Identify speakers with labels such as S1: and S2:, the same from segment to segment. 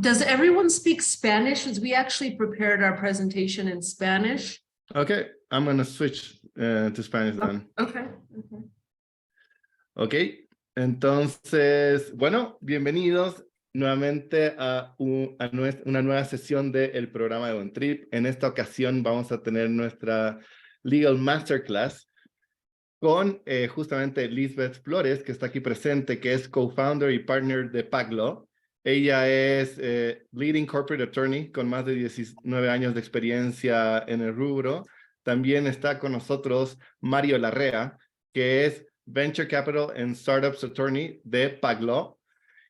S1: Does everyone speak Spanish? As we actually prepared our presentation in Spanish.
S2: Okay, I'm going to switch to Spanish then.
S1: Okay.
S2: Ok, entonces, bueno, bienvenidos nuevamente a una nueva sesión del programa de OneTrip. En esta ocasión vamos a tener nuestra Legal Masterclass con justamente Lisbeth Flores, que está aquí presente, que es co-founder y partner de PagLaw. Ella es leading corporate attorney con más de 19 años de experiencia en el rubro. También está con nosotros Mario Larrea, que es Venture Capital and Startups Attorney de PagLaw,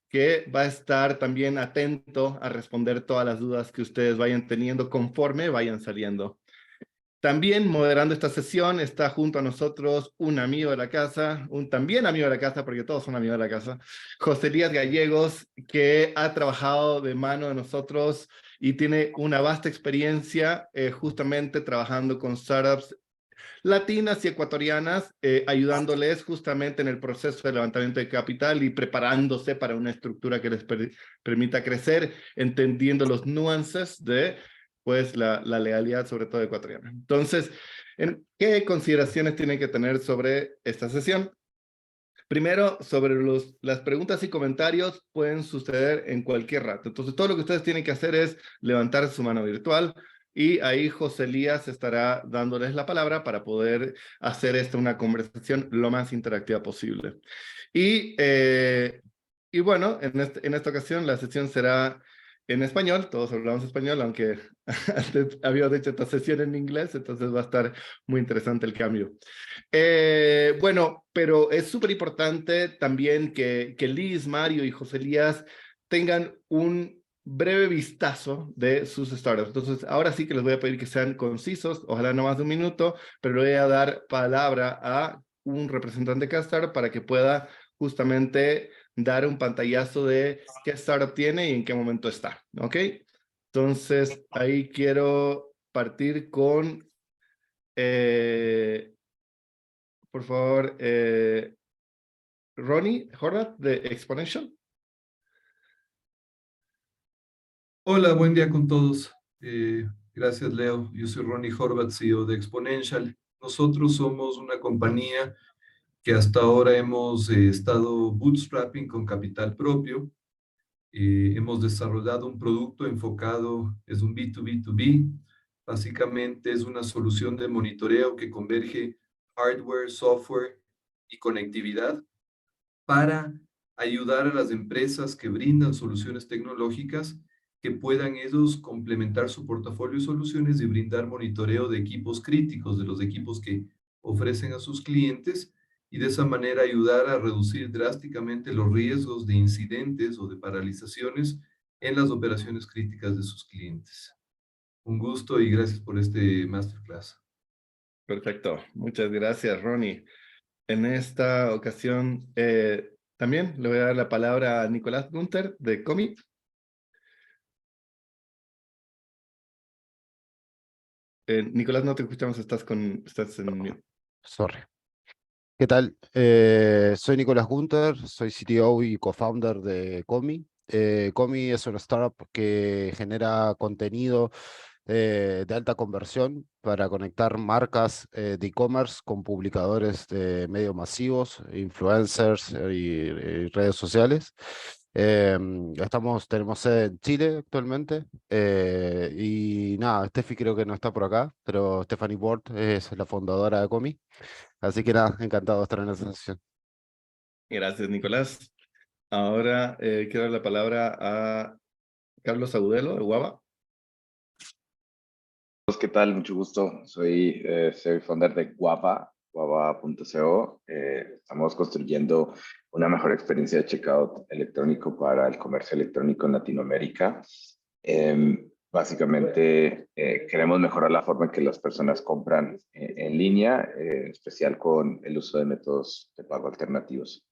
S2: que va a estar también atento a responder todas las dudas que ustedes vayan teniendo conforme vayan saliendo. También moderando esta sesión está junto a nosotros un amigo de la casa, un también amigo de la casa, porque todos son amigos de la casa, José Elías Gallegos, que ha trabajado de mano de nosotros y tiene una vasta experiencia justamente trabajando con startups latinas y ecuatorianas, ayudándoles justamente en el proceso de levantamiento de capital y preparándose para una estructura que les permita crecer, entendiendo los nuances de pues la legalidad, sobre todo ecuatoriana. Entonces, ¿qué consideraciones tienen que tener sobre esta sesión? Primero, sobre las preguntas y comentarios pueden suceder en cualquier rato. Entonces, todo lo que ustedes tienen que hacer es levantar su mano virtual y ahí José Elías estará dándoles la palabra para poder hacer una conversación lo más interactiva posible. Y bueno, en esta ocasión la sesión será en español, todos hablamos español, aunque antes habíamos hecho esta sesión en inglés, entonces va a estar muy interesante el cambio. Bueno, pero es súper importante también que Liz, Mario y José Elías tengan un breve vistazo de sus startups. Entonces, ahora sí que les voy a pedir que sean concisos, ojalá no más de un minuto, pero le voy a dar palabra a un representante de cada startup para que pueda justamente dar un pantallazo de qué startup tiene y en qué momento está, ¿ok? Entonces, ahí quiero partir con, por favor, Ronnie Horvath de Exponential.
S3: Hola, buen día con todos. Gracias, Leo. Yo soy Ronnie Horvath, CEO de Exponential. Nosotros somos una compañía que hasta ahora hemos estado bootstrapping con capital propio. Hemos desarrollado un producto enfocado, es un B2B2B. Básicamente es una solución de monitoreo que converge hardware, software y conectividad para ayudar a las empresas que brindan soluciones tecnológicas que puedan ellos complementar su portafolio de soluciones y brindar monitoreo de equipos críticos, de los equipos que ofrecen a sus clientes, y de esa manera ayudar a reducir drásticamente los riesgos de incidentes o de paralizaciones en las operaciones críticas de sus clientes. Un gusto y gracias por este masterclass.
S2: Perfecto, muchas gracias, Ronnie. En esta ocasión también le voy a dar la palabra a Nicolás Gunther de Comi. Nicolás, no te escuchamos, estás en mute.
S4: Sorry. ¿Qué tal? Soy Nicolás Gunter, soy CTO y co-founder de Comi. Comi es una startup que genera contenido de alta conversión para conectar marcas de e-commerce con publicadores de medios masivos, influencers y redes sociales. Tenemos sede en Chile actualmente y nada, Steffi creo que no está por acá, pero Stephanie Ward es la fundadora de Comi. Así que nada, encantado de estar en esta sesión.
S2: Gracias, Nicolás. Ahora quiero dar la palabra a Carlos Agudelo de Guava.
S5: ¿Qué tal? Mucho gusto. Soy founder de Guava, guava.co. Estamos construyendo una mejor experiencia de checkout electrónico para el comercio electrónico en Latinoamérica. Básicamente, queremos mejorar la forma en que las personas compran en línea, en especial con el uso de métodos de pago alternativos.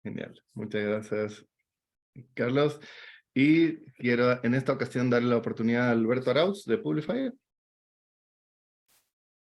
S2: Genial. Muchas gracias, Carlos. Y quiero en esta ocasión darle la oportunidad a Alberto Arauz de Publifier.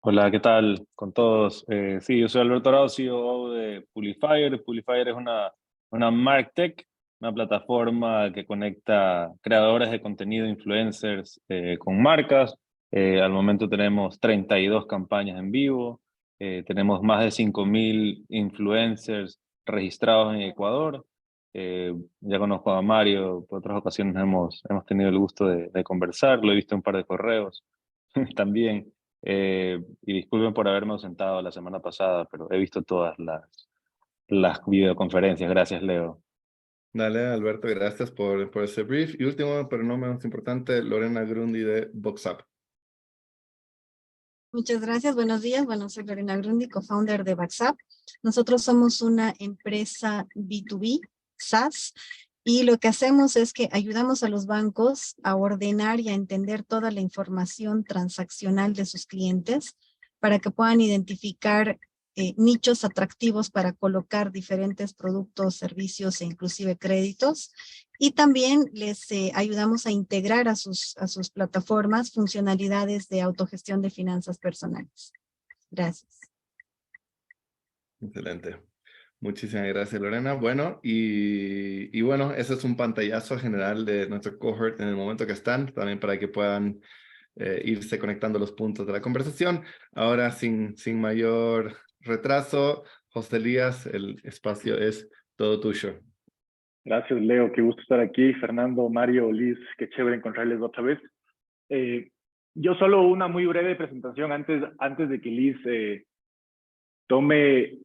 S6: Hola, ¿qué tal con todos? Sí, yo soy Alberto Arauz, CEO de Publifier. Publifier es una MarTech una plataforma que conecta creadores de contenido, influencers, con marcas. Al momento tenemos 32 campañas en vivo, tenemos más de 5.000 influencers registrados en Ecuador. Ya conozco a Mario, por otras ocasiones hemos tenido el gusto de conversar, lo he visto en un par de correos también. Y disculpen por haberme ausentado la semana pasada, pero he visto todas las videoconferencias. Gracias, Leo.
S2: Dale, Alberto, gracias por ese brief. Y último, pero no menos importante, Lorena Grundy de VoxUp.
S7: Muchas gracias, buenos días. Bueno, soy Lorena Grundy, co-founder de VoxUp. Nosotros somos una empresa B2B, SaaS, y lo que hacemos es que ayudamos a los bancos a ordenar y a entender toda la información transaccional de sus clientes para que puedan identificar nichos atractivos para colocar diferentes productos, servicios e inclusive créditos. Y también les ayudamos a integrar a sus plataformas funcionalidades de autogestión de finanzas personales. Gracias.
S2: Excelente. Muchísimas gracias, Lorena. Bueno, y bueno, ese es un pantallazo general de nuestro cohort en el momento que están, también para que puedan irse conectando los puntos de la conversación. Ahora, sin mayor retraso, José Elías, el espacio es todo tuyo.
S8: Gracias, Leo. Qué gusto estar aquí. Fernando, Mario, Liz, qué chévere encontrarles otra vez. Yo solo una muy breve presentación antes de que Liz tome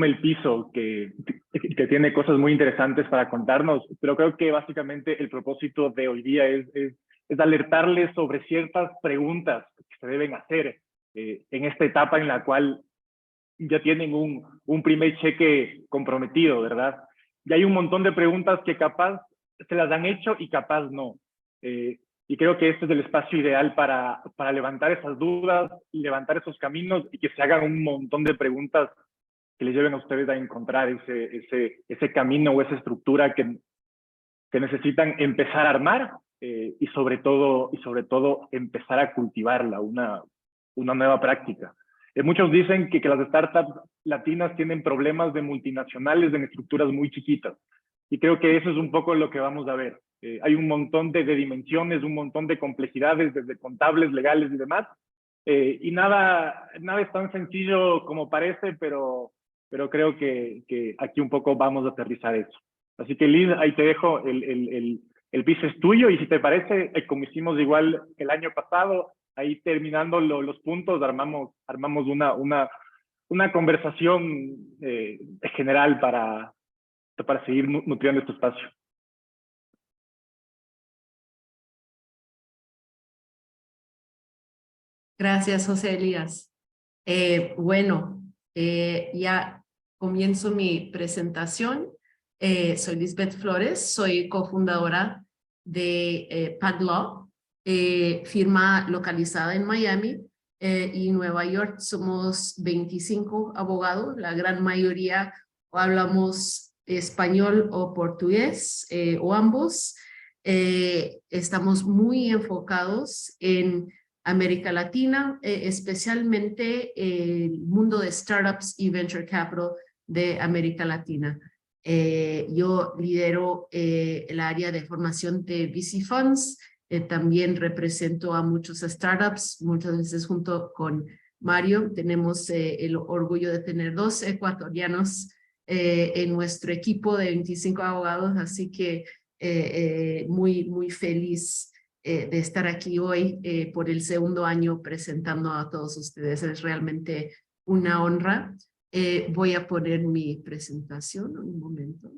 S8: el piso, que tiene cosas muy interesantes para contarnos, pero creo que básicamente el propósito de hoy día es alertarles sobre ciertas preguntas que se deben hacer en esta etapa en la cual ya tienen un primer cheque comprometido, ¿verdad? Y hay un montón de preguntas que capaz se las han hecho y capaz no. Y creo que este es el espacio ideal para levantar esas dudas, levantar esos caminos y que se hagan un montón de preguntas que les lleven a ustedes a encontrar ese camino o esa estructura que necesitan empezar a armar y sobre todo empezar a cultivarla, una nueva práctica. Muchos dicen que las startups latinas tienen problemas de multinacionales en estructuras muy chiquitas. Y creo que eso es un poco lo que vamos a ver. Hay un montón de dimensiones, un montón de complejidades, desde contables, legales y demás. Y nada es tan sencillo como parece, pero creo que aquí un poco vamos a aterrizar eso. Así que Liz, ahí te dejo, el piso es tuyo, y si te parece, como hicimos igual el año pasado, ahí terminando los puntos, armamos una conversación general para seguir nutriendo este espacio.
S1: Gracias, José Elías. Bueno, ya comienzo mi presentación. Soy Lisbeth Flores, soy cofundadora de Padlaw, firma localizada en Miami y Nueva York. Somos 25 abogados, la gran mayoría hablamos español o portugués o ambos. Estamos muy enfocados en América Latina, especialmente el mundo de startups y venture capital de América Latina. Yo lidero el área de formación de VC Funds, también represento a muchos startups, muchas veces junto con Mario. Tenemos el orgullo de tener 2 ecuatorianos en nuestro equipo de 25 abogados, así que muy feliz de estar aquí hoy por el 2º año presentando a todos ustedes. Es realmente una honra. Voy a poner mi presentación un momento.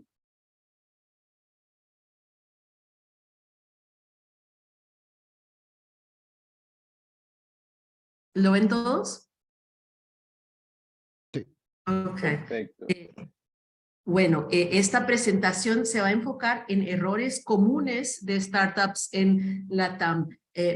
S1: ¿Lo ven todos?
S4: Sí.
S1: Ok.
S6: Perfecto.
S1: Bueno, esta presentación se va a enfocar en errores comunes de startups en LATAM.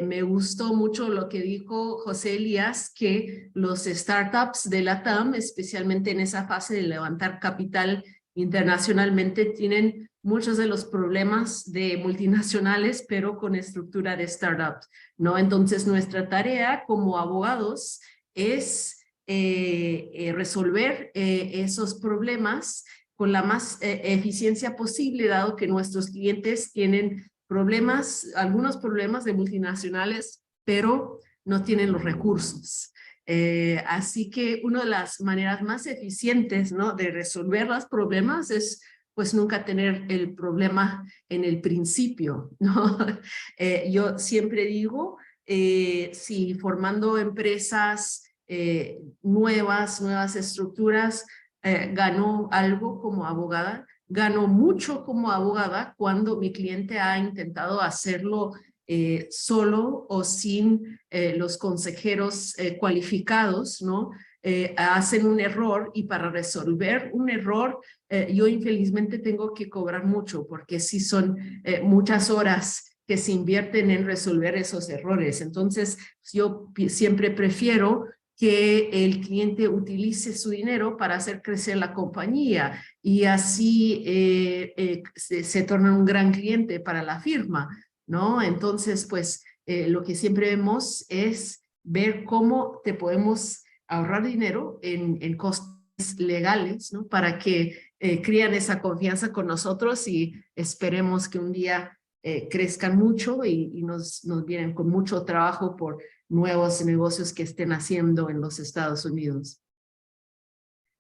S1: Me gustó mucho lo que dijo José Elías, que los startups de LATAM, especialmente en esa fase de levantar capital internacionalmente, tienen muchos de los problemas de multinacionales, pero con estructura de startups, ¿no? Entonces, nuestra tarea como abogados es resolver esos problemas con la más eficiencia posible, dado que nuestros clientes tienen problemas, algunos problemas de multinacionales, pero no tienen los recursos. Así que una de las maneras más eficientes, ¿no?, de resolver los problemas es pues nunca tener el problema en el principio, ¿no? Yo siempre digo, si formando empresas nuevas estructuras, ganó algo como abogada, ganó mucho como abogada cuando mi cliente ha intentado hacerlo solo o sin los consejeros cualificados, ¿no? Hacen un error y para resolver un error yo infelizmente tengo que cobrar mucho porque sí son muchas horas que se invierten en resolver esos errores. Entonces yo siempre prefiero que el cliente utilice su dinero para hacer crecer la compañía y así se torna un gran cliente para la firma, ¿no? Entonces, pues, lo que siempre vemos es ver cómo te podemos ahorrar dinero en costes legales, ¿no? Para que crean esa confianza con nosotros y esperemos que un día crezcan mucho y nos vienen con mucho trabajo por nuevos negocios que estén haciendo en los Estados Unidos.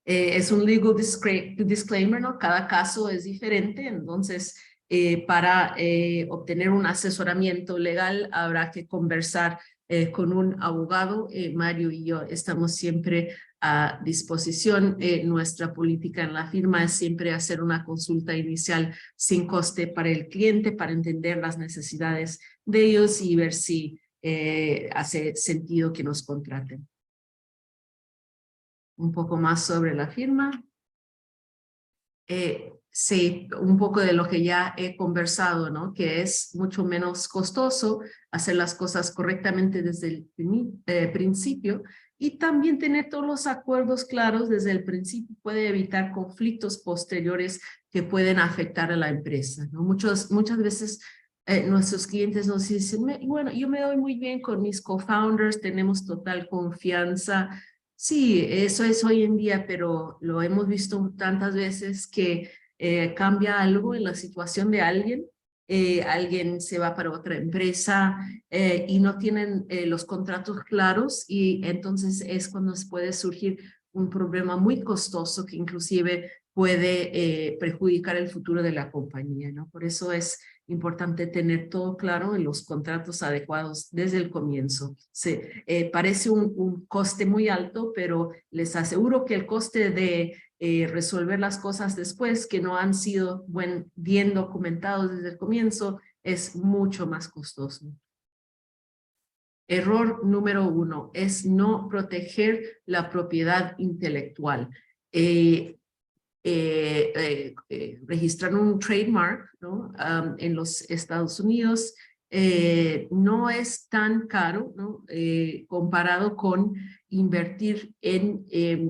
S1: Es un legal disclaimer, ¿no? Cada caso es diferente, entonces para obtener un asesoramiento legal habrá que conversar con un abogado. Mario y yo estamos siempre a disposición. Nuestra política en la firma es siempre hacer una consulta inicial sin coste para el cliente, para entender las necesidades de ellos y ver si hace sentido que nos contraten. Un poco más sobre la firma. Sí, un poco de lo que ya he conversado, ¿no? Que es mucho menos costoso hacer las cosas correctamente desde el principio y también tener todos los acuerdos claros desde el principio puede evitar conflictos posteriores que pueden afectar a la empresa, ¿no? Muchas veces nuestros clientes nos dicen, bueno, yo me doy muy bien con mis co-founders, tenemos total confianza. Sí, eso es hoy en día, pero lo hemos visto tantas veces que cambia algo en la situación de alguien, alguien se va para otra empresa y no tienen los contratos claros y entonces es cuando puede surgir un problema muy costoso que inclusive puede perjudicar el futuro de la compañía, ¿no? Por eso es importante tener todo claro en los contratos adecuados desde el comienzo. Parece un coste muy alto, pero les aseguro que el coste de resolver las cosas después que no han sido bien documentados desde el comienzo es mucho más costoso. Error número 1 es no proteger la propiedad intelectual. Registrar un trademark, ¿no? En los Estados Unidos no es tan caro, ¿no? Comparado con invertir en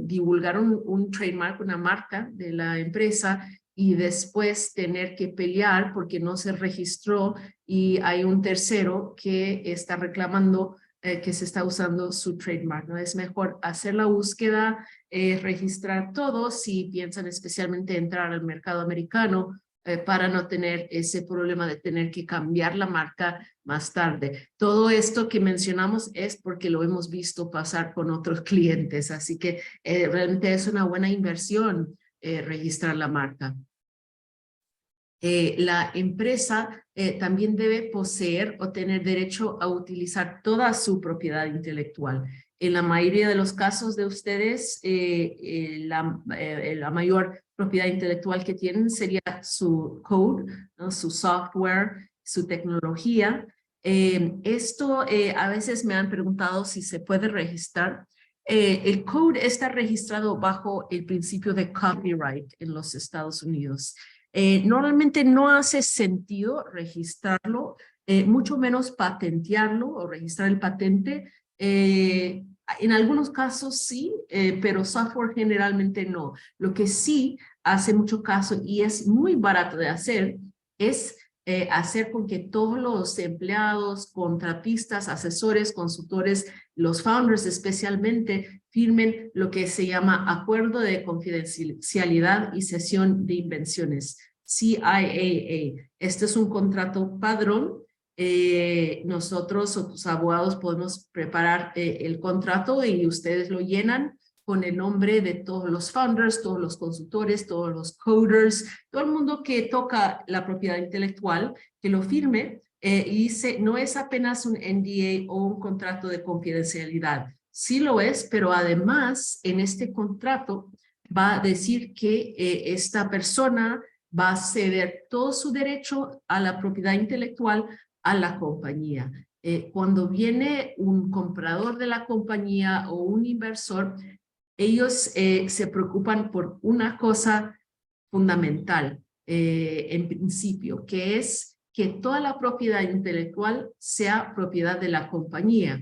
S1: divulgar un trademark, una marca de la empresa y después tener que pelear porque no se registró y hay un tercero que está reclamando que se está usando su trademark, ¿no? Es mejor hacer la búsqueda, registrar todo si piensan especialmente entrar al mercado americano para no tener ese problema de tener que cambiar la marca más tarde. Todo esto que mencionamos es porque lo hemos visto pasar con otros clientes, así que realmente es una buena inversión registrar la marca. La empresa también debe poseer o tener derecho a utilizar toda su propiedad intelectual. En la mayoría de los casos de ustedes, la mayor propiedad intelectual que tienen sería su code, ¿no? Su software, su tecnología. Esto a veces me han preguntado si se puede registrar. El code está registrado bajo el principio de copyright en los Estados Unidos. Normalmente no hace sentido registrarlo, mucho menos patentearlo o registrar el patente. En algunos casos sí, pero software generalmente no. Lo que sí hace mucho caso y es muy barato de hacer es hacer con que todos los empleados, contratistas, asesores, consultores los founders especialmente firmen lo que se llama Acuerdo de Confidencialidad y Cesión de Invenciones, CIAA. Este es un contrato padrón. Nosotros o tus abogados podemos preparar el contrato y ustedes lo llenan con el nombre de todos los founders, todos los consultores, todos los coders, todo el mundo que toca la propiedad intelectual, que lo firme y dice, no es apenas un NDA o un contrato de confidencialidad. Sí lo es, pero además en este contrato va a decir que esta persona va a ceder todo su derecho a la propiedad intelectual a la compañía. Cuando viene un comprador de la compañía o un inversor, ellos se preocupan por una cosa fundamental en principio, que es que toda la propiedad intelectual sea propiedad de la compañía.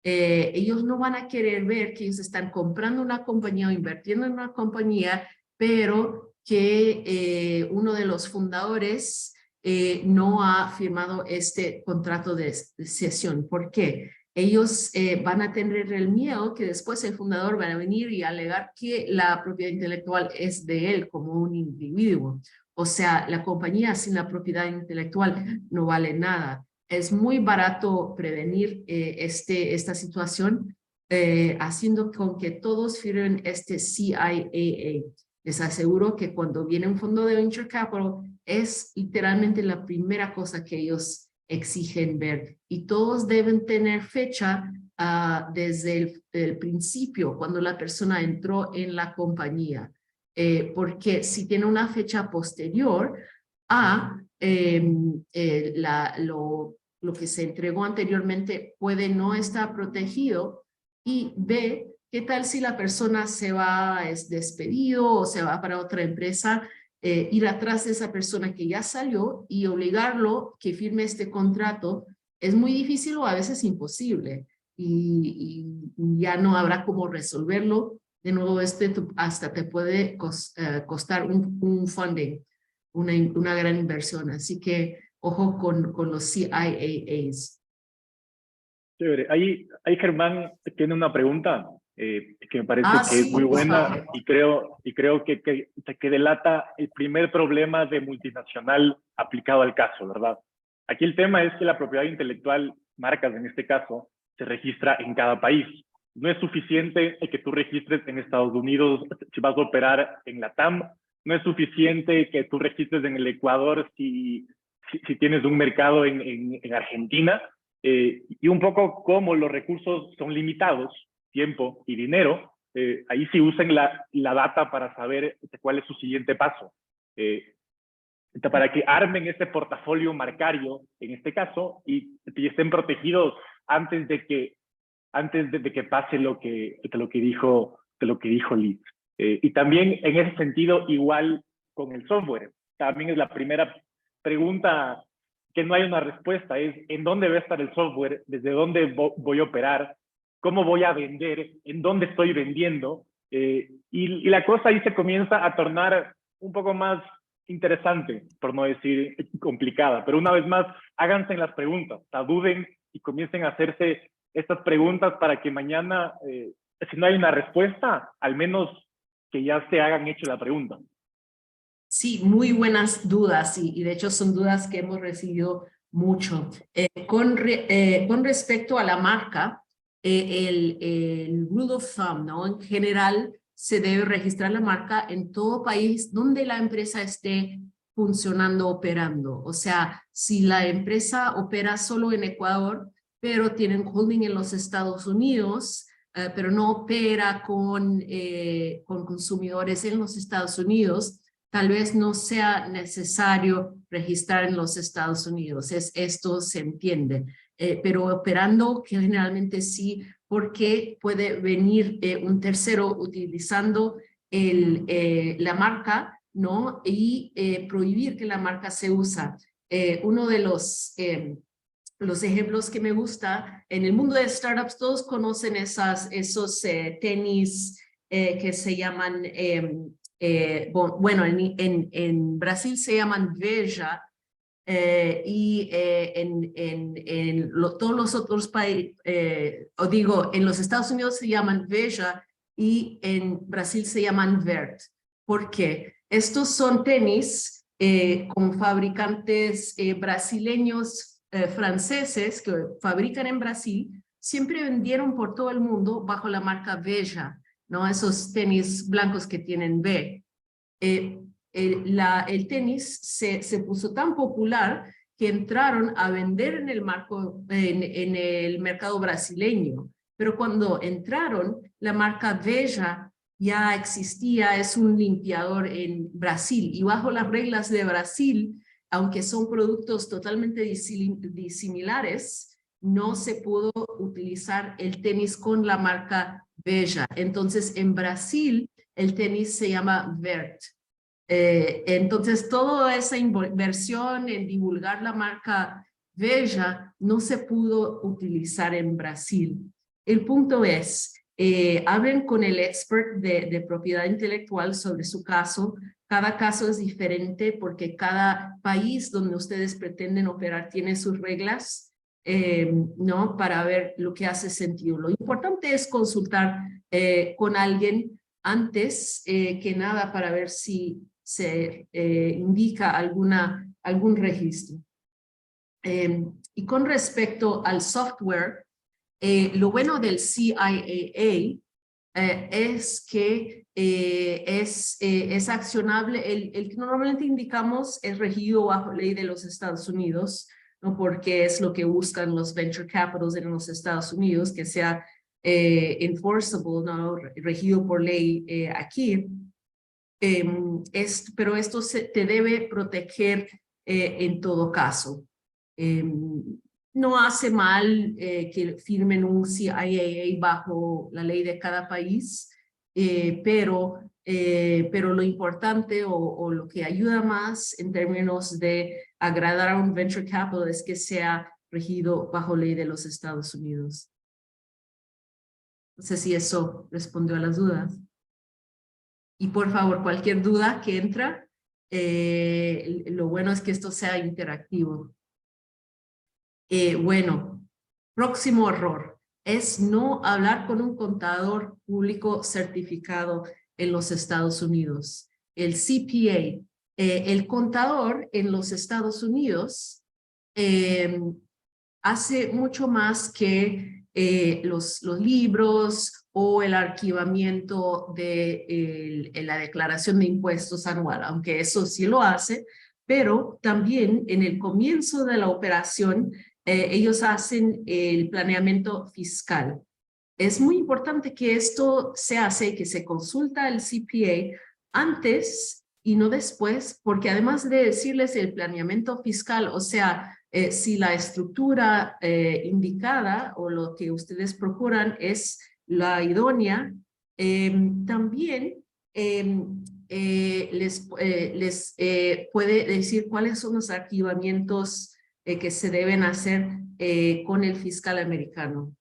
S1: Ellos no van a querer ver que ellos están comprando una compañía o invirtiendo en una compañía, pero que uno de los fundadores no ha firmado este contrato de cesión. ¿Por qué? Ellos van a tener el miedo que después el fundador va a venir y alegar que la propiedad intelectual es de él como un individuo. O sea, la compañía sin la propiedad intelectual no vale nada. Es muy barato prevenir esta situación haciendo con que todos firmen este CIAA. Les aseguro que cuando viene un fondo de Venture Capital es literalmente la primera cosa que ellos exigen ver, y todos deben tener fecha desde el principio, cuando la persona entró en la compañía, porque si tiene una fecha posterior a lo que se entregó anteriormente, puede no estar protegido, y B, ¿qué tal si la persona se va, es despedido o se va para otra empresa? Ir atrás de esa persona que ya salió y obligarlo que firme este contrato es muy difícil o a veces imposible, y ya no habrá cómo resolverlo. De nuevo, hasta te puede costar un funding, una gran inversión. Así que ojo con los CIAAs.
S8: Chévere. Ahí Germán tiene una pregunta que me parece que
S1: sí,
S8: es muy buena, y creo que delata el primer problema de multinacional aplicado al caso, ¿verdad? Aquí el tema es que la propiedad intelectual, marcas en este caso, se registra en cada país. No es suficiente que tú registres en Estados Unidos si vas a operar en la TAM, no es suficiente que tú registres en el Ecuador si tienes un mercado en Argentina, y un poco como los recursos son limitados, tiempo y dinero, ahí sí usen la data para saber cuál es su siguiente paso. Para que armen este portafolio marcario, en este caso, y estén protegidos antes de que pase lo que dijo Liz. Y también en ese sentido, igual con el software. También es la primera pregunta que no hay una respuesta, es ¿en dónde va a estar el software? ¿Desde dónde voy a operar? ¿Cómo voy a vender? ¿En dónde estoy vendiendo? Y la cosa ahí se comienza a tornar un poco más interesante, por no decir complicada. Pero una vez más, háganse las preguntas, duden y comiencen a hacerse estas preguntas para que mañana, si no hay una respuesta, al menos que ya se hagan hecho la pregunta.
S1: Sí, muy buenas dudas, y de hecho son dudas que hemos recibido mucho. Con respecto a la marca, el rule of thumb, ¿no? En general, se debe registrar la marca en todo país donde la empresa esté funcionando, operando. O sea, si la empresa opera solo en Ecuador, pero tienen holding en los Estados Unidos, pero no opera con consumidores en los Estados Unidos, tal vez no sea necesario registrar en los Estados Unidos. Esto se entiende. Pero operando generalmente sí, porque puede venir un tercero utilizando la marca, ¿no? Y prohibir que la marca se usa. Uno de los ejemplos que me gusta, en el mundo de startups todos conocen esos tenis que se llaman, bueno, en Brasil se llaman Veja, todos los otros países, en los Estados Unidos se llaman Veja y en Brasil se llaman Vert. ¿Por qué? Estos son tenis con fabricantes brasileños, franceses que fabrican en Brasil, siempre vendieron por todo el mundo bajo la marca Veja, ¿no? Esos tenis blancos que tienen V. El tenis se puso tan popular que entraron a vender en el mercado brasileño. Pero cuando entraron, la marca Veja ya existía, es un limpiador en Brasil. Y bajo las reglas de Brasil, aunque son productos totalmente disimilares, no se pudo utilizar el tenis con la marca Veja. Entonces, en Brasil, el tenis se llama Vert. Entonces, toda esa inversión en divulgar la marca Veja no se pudo utilizar en Brasil. El punto es, hablen con el expert de propiedad intelectual sobre su caso. Cada caso es diferente porque cada país donde ustedes pretenden operar tiene sus reglas, ¿no? Para ver lo que hace sentido. Lo importante es consultar con alguien antes que nada para ver si se indica algún registro. Y con respecto al software, lo bueno del CIAA es que es accionable. El que normalmente indicamos es regido bajo ley de los Estados Unidos, ¿no? Porque es lo que buscan los venture capitals en los Estados Unidos, que sea enforceable, ¿no? Regido por ley aquí. Pero esto te debe proteger en todo caso. No hace mal que firmen un CIAA bajo la ley de cada país, pero lo importante o lo que ayuda más en términos de agradar a un venture capital es que sea regido bajo ley de los Estados Unidos. No sé si eso respondió a las dudas. Y por favor, cualquier duda que entra, lo bueno es que esto sea interactivo. Bueno, próximo error es no hablar con un contador público certificado en los Estados Unidos. El CPA, el contador en los Estados Unidos hace mucho más que los libros o el archivamiento de la declaración de impuestos anual, aunque eso sí lo hace, pero también en el comienzo de la operación ellos hacen el planeamiento fiscal. Es muy importante que esto se hace, que se consulta al CPA antes y no después, porque además de decirles el planeamiento fiscal, o sea, si la estructura indicada o lo que ustedes procuran es la idónea, también les puede decir cuáles son los archivamientos que se deben hacer con el fiscal americano.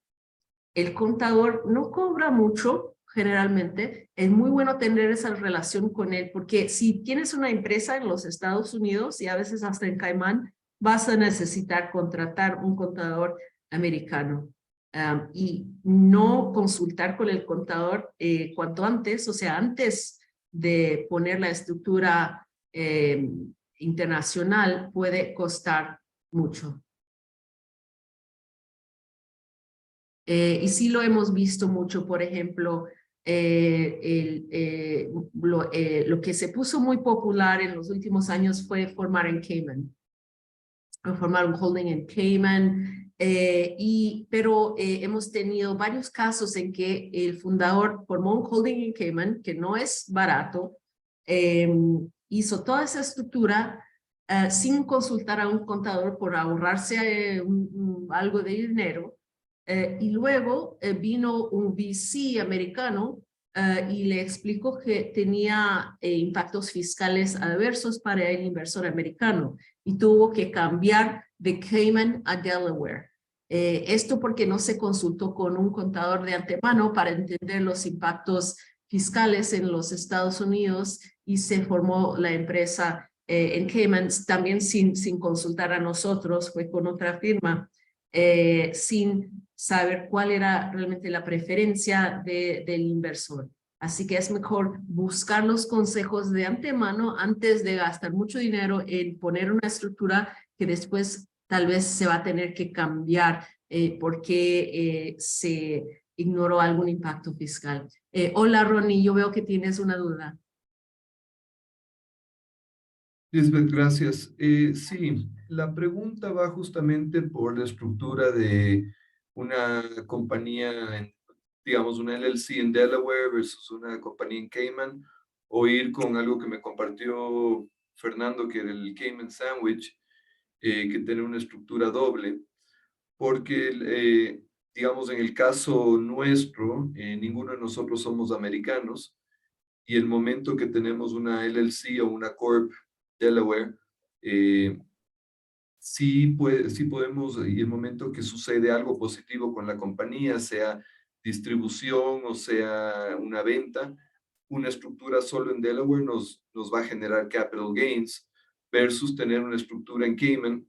S1: El contador no cobra mucho, generalmente. Es muy bueno tener esa relación con él, porque si tienes una empresa en los Estados Unidos y a veces hasta en Caimán, vas a necesitar contratar un contador americano. Y no consultar con el contador cuanto antes, o sea, antes de poner la estructura internacional, puede costar mucho. Y sí lo hemos visto mucho, por ejemplo, lo que se puso muy popular en los últimos años fue formar en Cayman, formar un holding en Cayman, pero hemos tenido varios casos en que el fundador formó un holding en Cayman, que no es barato, hizo toda esa estructura sin consultar a un contador por ahorrarse algo de dinero. Y luego vino un VC americano y le explicó que tenía impactos fiscales adversos para el inversor americano y tuvo que cambiar de Cayman a Delaware. Esto porque no se consultó con un contador de antemano para entender los impactos fiscales en los Estados Unidos y se formó la empresa en Cayman, también sin consultar a nosotros, fue con otra firma, sin saber cuál era realmente la preferencia del inversor. Así que es mejor buscar los consejos de antemano antes de gastar mucho dinero en poner una estructura que después tal vez se va a tener que cambiar porque se ignoró algún impacto fiscal. Hola, Ronnie, yo veo que tienes una duda.
S3: Lisbeth, gracias. Sí, la pregunta va justamente por la estructura de una compañía, digamos, una LLC en Delaware versus una compañía en Cayman, o ir con algo que me compartió Fernando, que era el Cayman Sandwich, que tiene una estructura doble, porque, digamos, en el caso nuestro, ninguno de nosotros somos americanos, y el momento que tenemos una LLC o una Corp Delaware, sí podemos, y el momento que sucede algo positivo con la compañía, sea distribución o sea una venta, una estructura solo en Delaware nos va a generar capital gains versus tener una estructura en Cayman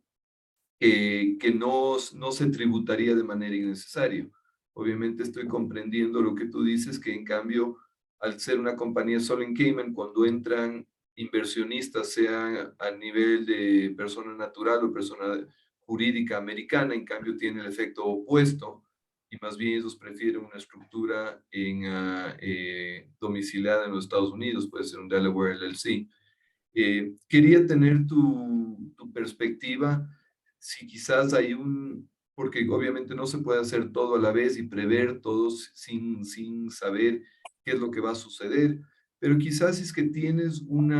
S3: que no se tributaría de manera innecesaria. Obviamente estoy comprendiendo lo que tú dices, que en cambio, al ser una compañía solo en Cayman, cuando entran inversionistas, sea a nivel de persona natural o persona jurídica americana, en cambio tiene el efecto opuesto, y más bien ellos prefieren una estructura domiciliada en los Estados Unidos, puede ser un Delaware LLC. Quería tener tu perspectiva, si quizás hay porque obviamente no se puede hacer todo a la vez y prever todo sin saber qué es lo que va a suceder, pero quizás si es que tienes un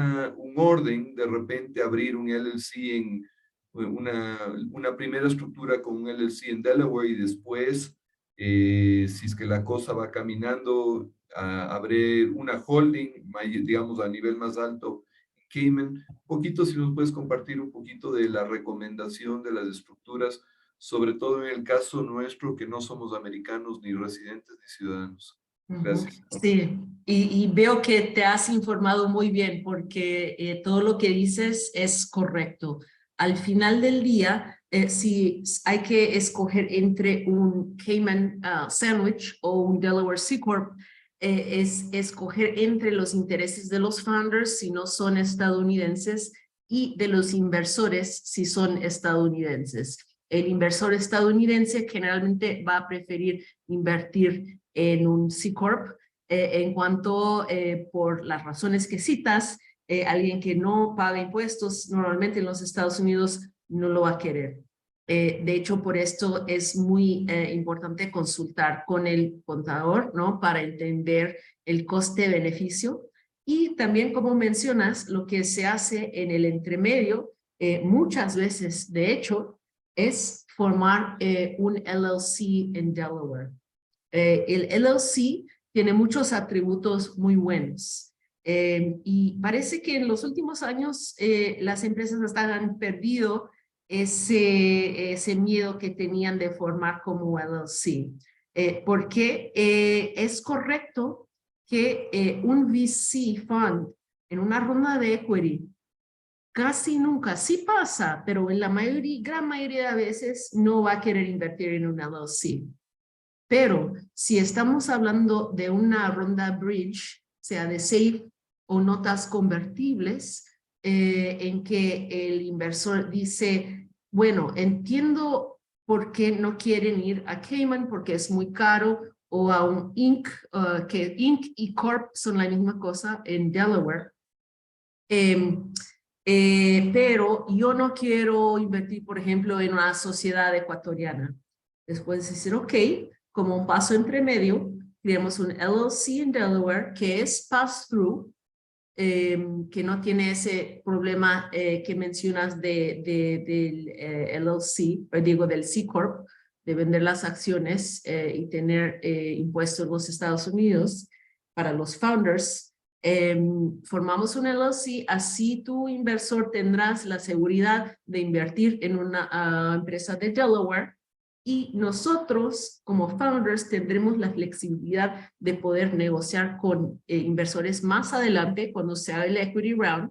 S3: orden, de repente abrir un LLC en una primera estructura con un LLC en Delaware y después, si es que la cosa va caminando, abrir una holding, digamos, a nivel más alto, Cayman. Poquito, si nos puedes compartir un poquito de la recomendación de las estructuras, sobre todo en el caso nuestro, que no somos americanos, ni residentes, ni ciudadanos. Gracias.
S1: Sí, y veo que te has informado muy bien porque todo lo que dices es correcto. Al final del día, si hay que escoger entre un Cayman Sandwich o un Delaware C Corp, es escoger entre los intereses de los founders si no son estadounidenses y de los inversores si son estadounidenses. El inversor estadounidense generalmente va a preferir invertir en un C Corp en cuanto por las razones que citas, alguien que no paga impuestos normalmente en los Estados Unidos no lo va a querer. De hecho, por esto es muy importante consultar con el contador, ¿no? Para entender el coste-beneficio. Y también, como mencionas, lo que se hace en el entremedio, muchas veces, de hecho, es formar un LLC en Delaware. El LLC tiene muchos atributos muy buenos. Y parece que en los últimos años las empresas hasta han perdido ese miedo que tenían de formar como LLC. Porque es correcto que un VC fund en una ronda de equity casi nunca, sí pasa, pero en la gran mayoría de veces no va a querer invertir en un LLC. Pero si estamos hablando de una ronda bridge, sea de SAFE o notas convertibles, en que el inversor dice, bueno, entiendo por qué no quieren ir a Cayman porque es muy caro, o a un Inc., que Inc. y Corp son la misma cosa en Delaware. Pero yo no quiero invertir, por ejemplo, en una sociedad ecuatoriana. Después decir, ok, como un paso entre medio, creamos un LLC en Delaware que es pass-through, que no tiene ese problema que mencionas del LLC, digo del C Corp, de vender las acciones y tener impuestos en los Estados Unidos para los founders. Formamos un LLC, así tu inversor tendrás la seguridad de invertir en una empresa de Delaware y nosotros como founders tendremos la flexibilidad de poder negociar con inversores más adelante cuando se haga el equity round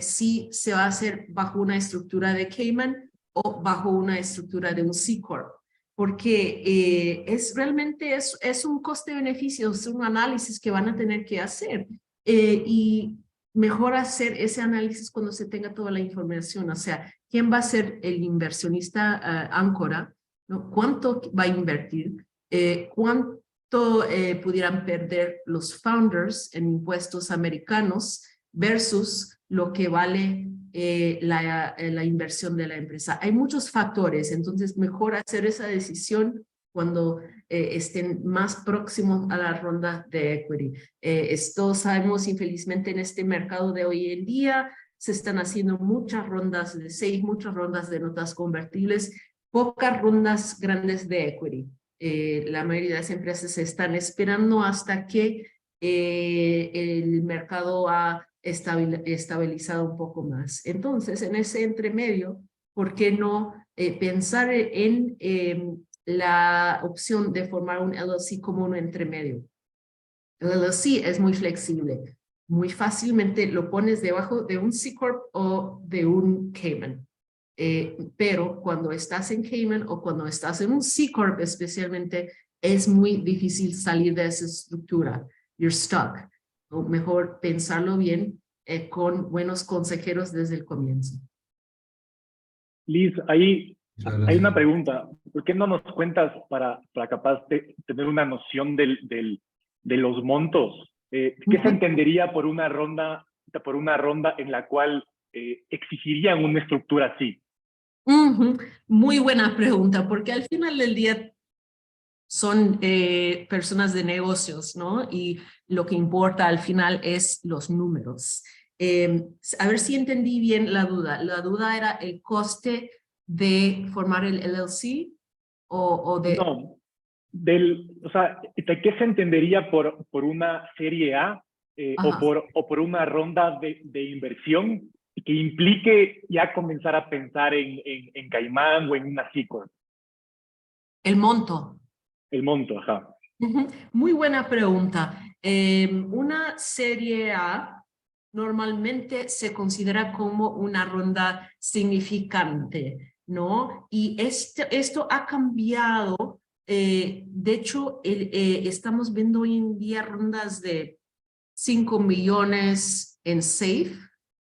S1: si se va a hacer bajo una estructura de Cayman o bajo una estructura de un C Corp. Porque realmente es un coste-beneficio, es un análisis que van a tener que hacer. Y mejor hacer ese análisis cuando se tenga toda la información. O sea, ¿quién va a ser el inversionista áncora? ¿No? ¿Cuánto va a invertir? ¿Cuánto pudieran perder los founders en impuestos americanos versus lo que vale la inversión de la empresa? Hay muchos factores, entonces mejor hacer esa decisión cuando estén más próximos a la ronda de equity. Esto sabemos, infelizmente, en este mercado de hoy en día, se están haciendo muchas rondas de 6, muchas rondas de notas convertibles, pocas rondas grandes de equity. La mayoría de las empresas se están esperando hasta que el mercado ha estabilizado un poco más. Entonces, en ese entremedio, ¿por qué no pensar en la opción de formar un LLC como un entremedio? El LLC es muy flexible. Muy fácilmente lo pones debajo de un C Corp o de un Cayman. Pero cuando estás en Cayman o cuando estás en un C Corp especialmente, es muy difícil salir de esa estructura. You're stuck. O mejor pensarlo bien con buenos consejeros desde el comienzo.
S8: Liz, ahí
S3: Muchas
S8: hay
S3: gracias.
S8: una pregunta. ¿Por qué no nos cuentas para capaz de tener una noción de los montos? ¿Qué se entendería por una ronda en la cual exigirían una estructura así?
S1: Muy buena pregunta, porque al final del día son personas de negocios, ¿no? Y lo que importa al final es los números. A ver si entendí bien la duda. ¿La duda era el coste de formar el LLC o de...?
S8: No, o sea, ¿de qué se entendería por una serie A o por una ronda de inversión que implique ya comenzar a pensar en Caimán o en una C Corp?
S1: El monto.
S8: El monto, ajá.
S1: Muy buena pregunta. Una serie A normalmente se considera como una ronda significante, ¿no? Y esto ha cambiado. De hecho, estamos viendo hoy en día rondas de 5 millones en SAFE,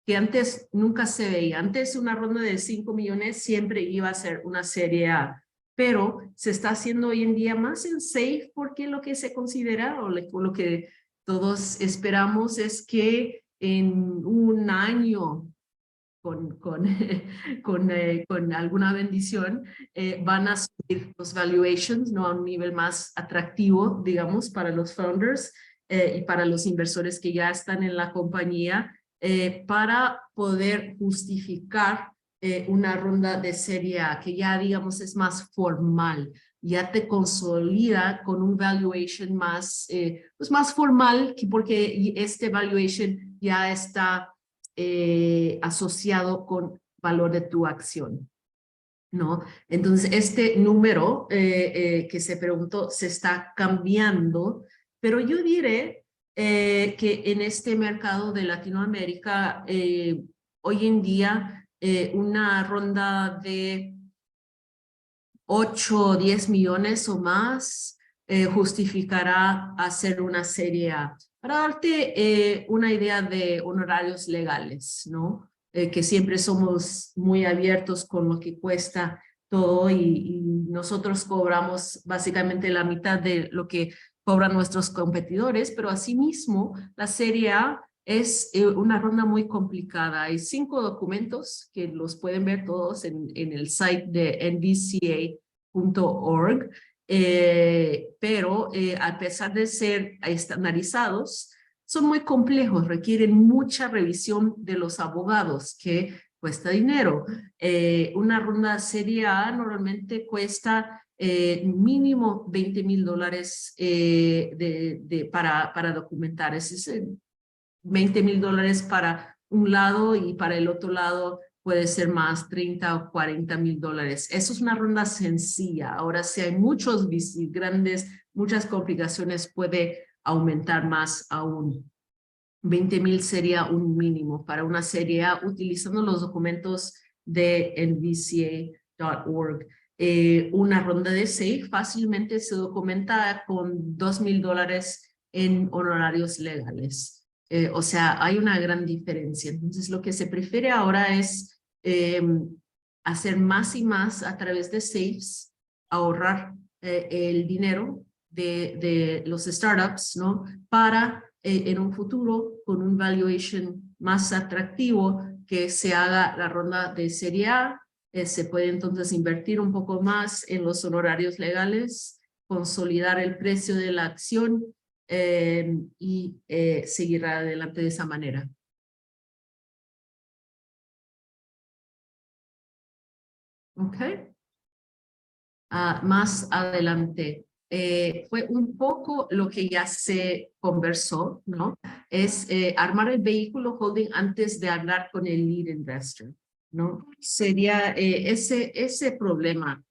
S1: que antes nunca se veía. Antes una ronda de 5 millones siempre iba a ser una serie A, pero se está haciendo hoy en día más en SAFE porque lo que se considera o lo que todos esperamos es que en un año con alguna bendición van a subir los valuations, ¿no? A un nivel más atractivo, digamos, para los founders y para los inversores que ya están en la compañía para poder justificar una ronda de serie A que ya, digamos, es más formal, ya te consolida con un valuation más, pues más formal, porque este valuation ya está asociado con valor de tu acción, ¿no? Entonces, este número que se preguntó se está cambiando, pero yo diré que en este mercado de Latinoamérica, hoy en día, una ronda de 8 o 10 millones o más justificará hacer una serie A. Para darte una idea de honorarios legales, ¿no? Que siempre somos muy abiertos con lo que cuesta todo y nosotros cobramos básicamente la mitad de lo que cobran nuestros competidores, pero asimismo la serie A es una ronda muy complicada. Hay 5 documentos que los pueden ver todos en el site de nvca.org, pero a pesar de ser estandarizados, son muy complejos, requieren mucha revisión de los abogados, que cuesta dinero. Una ronda serie A normalmente cuesta mínimo $20,000 para documentar. Es $20,000 para un lado y para el otro lado puede ser más, $30,000 o $40,000. Eso es una ronda sencilla. Ahora, si hay muchos grandes, muchas complicaciones, puede aumentar más aún. 20,000 sería un mínimo para una serie A utilizando los documentos de nvca.org. Una ronda de SAFE fácilmente se documenta con $2,000 en honorarios legales. O sea, hay una gran diferencia. Entonces, lo que se prefiere ahora es hacer más y más a través de SAFEs, ahorrar el dinero de los startups, ¿no? Para en un futuro, con un valuation más atractivo, que se haga la ronda de serie A, se puede entonces invertir un poco más en los honorarios legales, consolidar el precio de la acción y seguir adelante de esa manera. Ok. Más adelante. Fue un poco lo que ya se conversó, ¿no? Es armar el vehículo holding antes de hablar con el lead investor, ¿no? Sería ese problema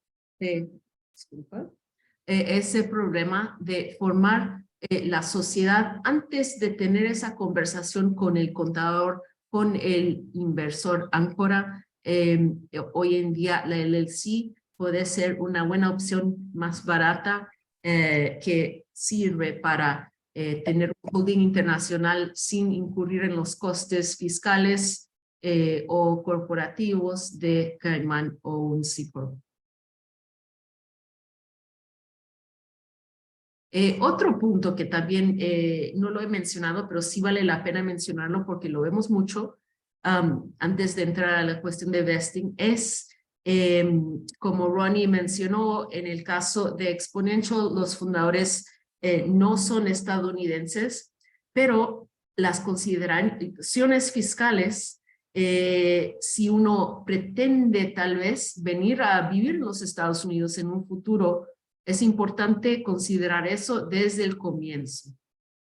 S1: ese problema de formar la sociedad antes de tener esa conversación con el contador, con el inversor áncora. Hoy en día la LLC puede ser una buena opción más barata que sirve para tener un holding internacional sin incurrir en los costes fiscales o corporativos de Cayman o un C-Corp. Otro punto que también no lo he mencionado, pero sí vale la pena mencionarlo porque lo vemos mucho antes de entrar a la cuestión de vesting, es como Ronnie mencionó, en el caso de Exponential, los fundadores no son estadounidenses, pero las consideraciones fiscales, si uno pretende tal vez venir a vivir en los Estados Unidos en un futuro, es importante considerar eso desde el comienzo.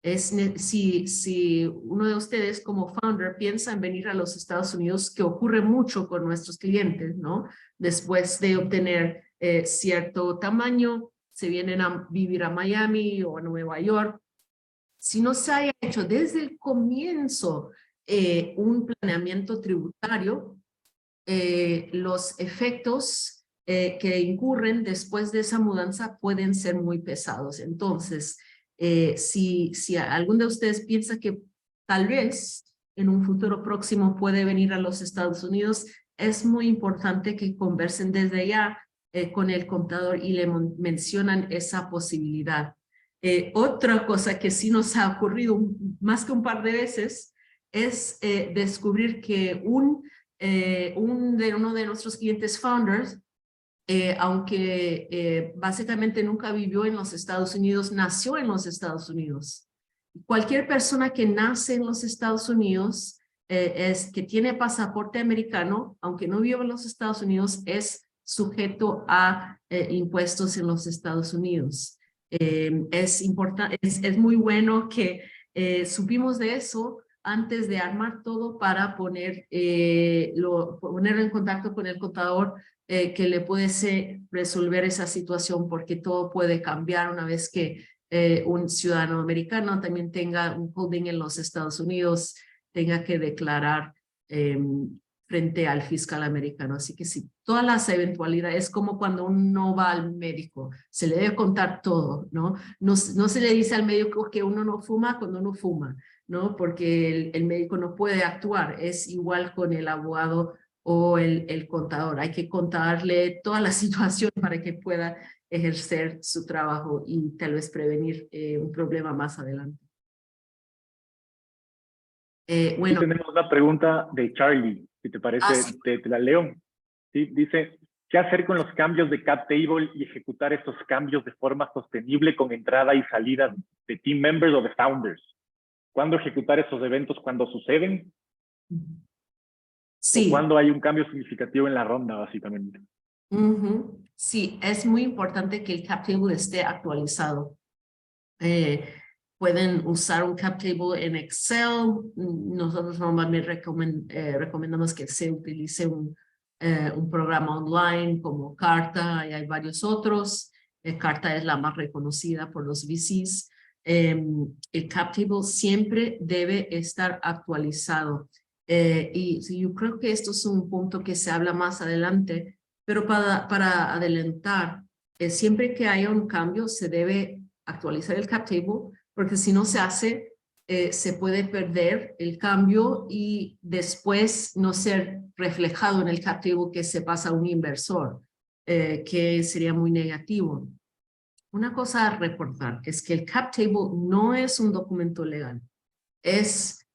S1: Si uno de ustedes como founder piensa en venir a los Estados Unidos, que ocurre mucho con nuestros clientes, ¿no? Después de obtener cierto tamaño, se vienen a vivir a Miami o a Nueva York. Si no se haya hecho desde el comienzo un planeamiento tributario, los efectos que incurren después de esa mudanza pueden ser muy pesados. Entonces, si algún de ustedes piensa que tal vez en un futuro próximo puede venir a los Estados Unidos, es muy importante que conversen desde ya con el contador y le mencionan esa posibilidad. Otra cosa que sí nos ha ocurrido más que un par de veces es descubrir que uno de nuestros clientes founders, aunque básicamente nunca vivió en los Estados Unidos, nació en los Estados Unidos. Cualquier persona que nace en los Estados Unidos, que tiene pasaporte americano, aunque no vive en los Estados Unidos, es sujeto a impuestos en los Estados Unidos. Es muy bueno que supimos de eso antes de armar todo para ponerlo en contacto con el contador que le puede resolver esa situación, porque todo puede cambiar una vez que un ciudadano americano también tenga un holding en los Estados Unidos, tenga que declarar frente al fiscal americano. Así que sí, todas las eventualidades, es como cuando uno va al médico, se le debe contar todo, ¿no? No se le dice al médico que uno no fuma cuando uno fuma, ¿no? Porque el médico no puede actuar. Es igual con el abogado o el contador. Hay que contarle toda la situación para que pueda ejercer su trabajo y tal vez prevenir un problema más adelante. Bueno.
S8: Aquí tenemos una pregunta de Charlie, si te parece, te la leo. ¿Sí? Dice, ¿qué hacer con los cambios de cap table y ejecutar estos cambios de forma sostenible con entrada y salida de team members o de founders? ¿Cuándo ejecutar esos eventos cuando suceden?
S1: Sí.
S8: ¿O cuando hay un cambio significativo en la ronda, básicamente?
S1: Sí, es muy importante que el cap table esté actualizado. Pueden usar un cap table en Excel. Nosotros normalmente recomendamos que se utilice un programa online como Carta, y hay varios otros. Carta es la más reconocida por los VCs. el cap table siempre debe estar actualizado. Y yo creo que esto es un punto que se habla más adelante, pero para adelantar, siempre que haya un cambio se debe actualizar el cap table, porque si no se hace, se puede perder el cambio y después no ser reflejado en el cap table que se pasa a un inversor, que sería muy negativo. Una cosa a reportar es que el cap table no es un documento legal, es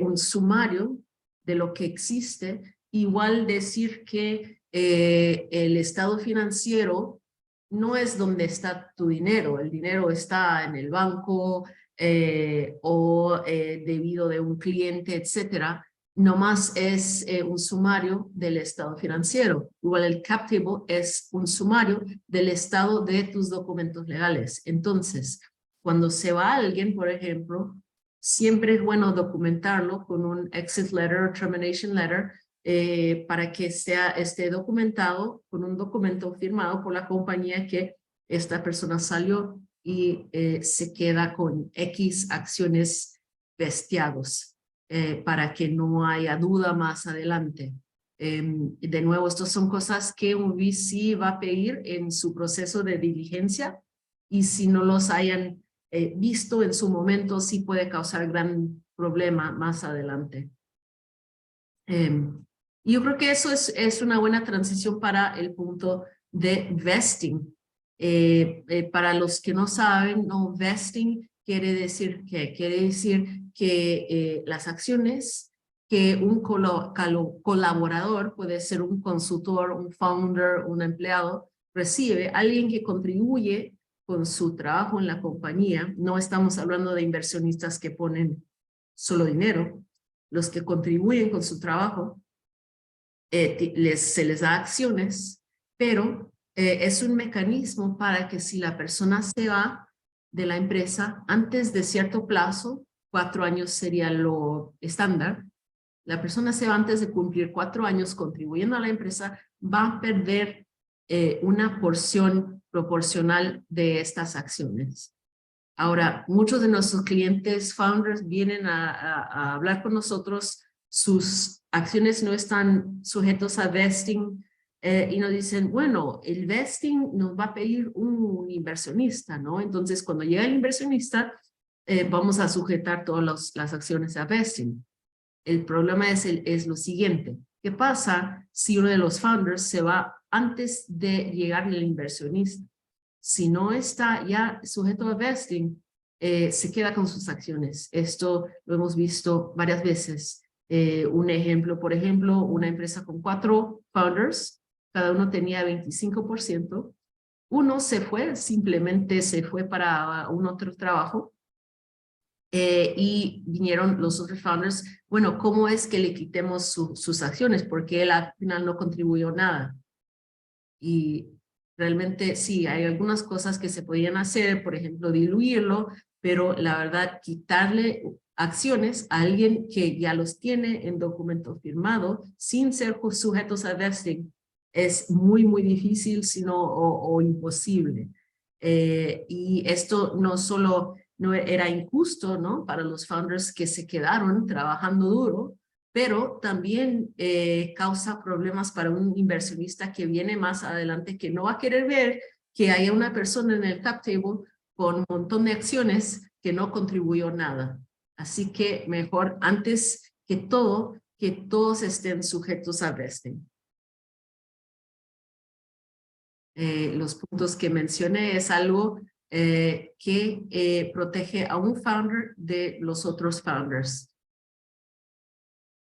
S1: un sumario de lo que existe. Igual decir que el estado financiero no es donde está tu dinero, el dinero está en el banco o debido de un cliente, etcétera. Nomás es un sumario del estado financiero. Igual el cap table es un sumario del estado de tus documentos legales. Entonces, cuando se va alguien, por ejemplo, siempre es bueno documentarlo con un exit letter o termination letter para que esté documentado con un documento firmado por la compañía que esta persona salió y se queda con X acciones vestiados para que no haya duda más adelante. De nuevo, estas son cosas que un VC va a pedir en su proceso de diligencia y si no los hayan visto en su momento, sí puede causar gran problema más adelante. Yo creo que eso es una buena transición para el punto de vesting. Para los que no saben, no, vesting quiere decir que las acciones que un colaborador, puede ser un consultor, un founder, un empleado, recibe, alguien que contribuye con su trabajo en la compañía. No estamos hablando de inversionistas que ponen solo dinero. Los que contribuyen con su trabajo, se les da acciones, pero es un mecanismo para que si la persona se va de la empresa antes de cierto plazo, 4 años sería lo estándar, la persona se va antes de cumplir 4 años contribuyendo a la empresa, va a perder una porción proporcional de estas acciones. Ahora, muchos de nuestros clientes founders vienen a hablar con nosotros, sus acciones no están sujetos a vesting y nos dicen, bueno, el vesting nos va a pedir un inversionista, ¿no? Entonces, cuando llega el inversionista, vamos a sujetar todas las acciones a vesting. El problema es lo siguiente. ¿Qué pasa si uno de los founders se va antes de llegar el inversionista? Si no está ya sujeto a vesting, se queda con sus acciones. Esto lo hemos visto varias veces. Un ejemplo, por ejemplo, una empresa con 4 founders, cada uno tenía 25%. Uno se fue, simplemente se fue para un otro trabajo. Y vinieron los otros founders, bueno, ¿cómo es que le quitemos sus acciones? Porque él al final no contribuyó nada. Y realmente sí, hay algunas cosas que se podían hacer, por ejemplo, diluirlo, pero la verdad, quitarle acciones a alguien que ya los tiene en documento firmado, sin ser sujetos a vesting, es muy, muy difícil, sino o imposible. Y esto no solo no era injusto, ¿no? Para los founders que se quedaron trabajando duro, pero también causa problemas para un inversionista que viene más adelante, que no va a querer ver que haya una persona en el cap table con un montón de acciones que no contribuyó nada. Así que mejor antes que todos estén sujetos a vesting. Los puntos que mencioné es algo que protege a un founder de los otros founders.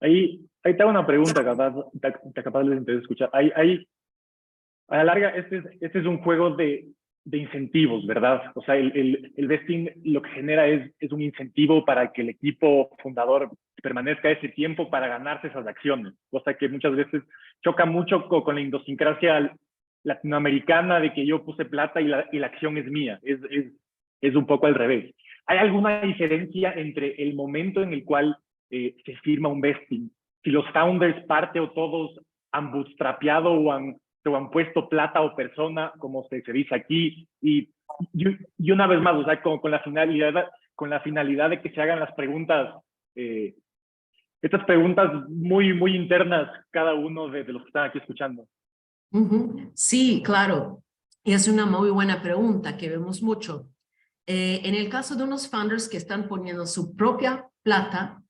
S8: Ahí te hago una pregunta, capaz les interesa escuchar. A la larga, este es un juego de incentivos, ¿verdad? O sea, el vesting lo que genera es un incentivo para que el equipo fundador permanezca ese tiempo para ganarse esas acciones, cosa que muchas veces choca mucho con la idiosincrasia latinoamericana de que yo puse plata y la acción es mía. Es un poco al revés. ¿Hay alguna diferencia entre el momento en el cual se firma un vesting? Si los founders parte o todos han bootstrapeado o han o han puesto plata o persona, como se dice aquí, y una vez más, o sea, con la finalidad de que se hagan las preguntas, estas preguntas muy, muy internas, cada uno de los que están aquí escuchando.
S1: Sí, claro. Y es una muy buena pregunta que vemos mucho. En el caso de unos founders que están poniendo su propia plata,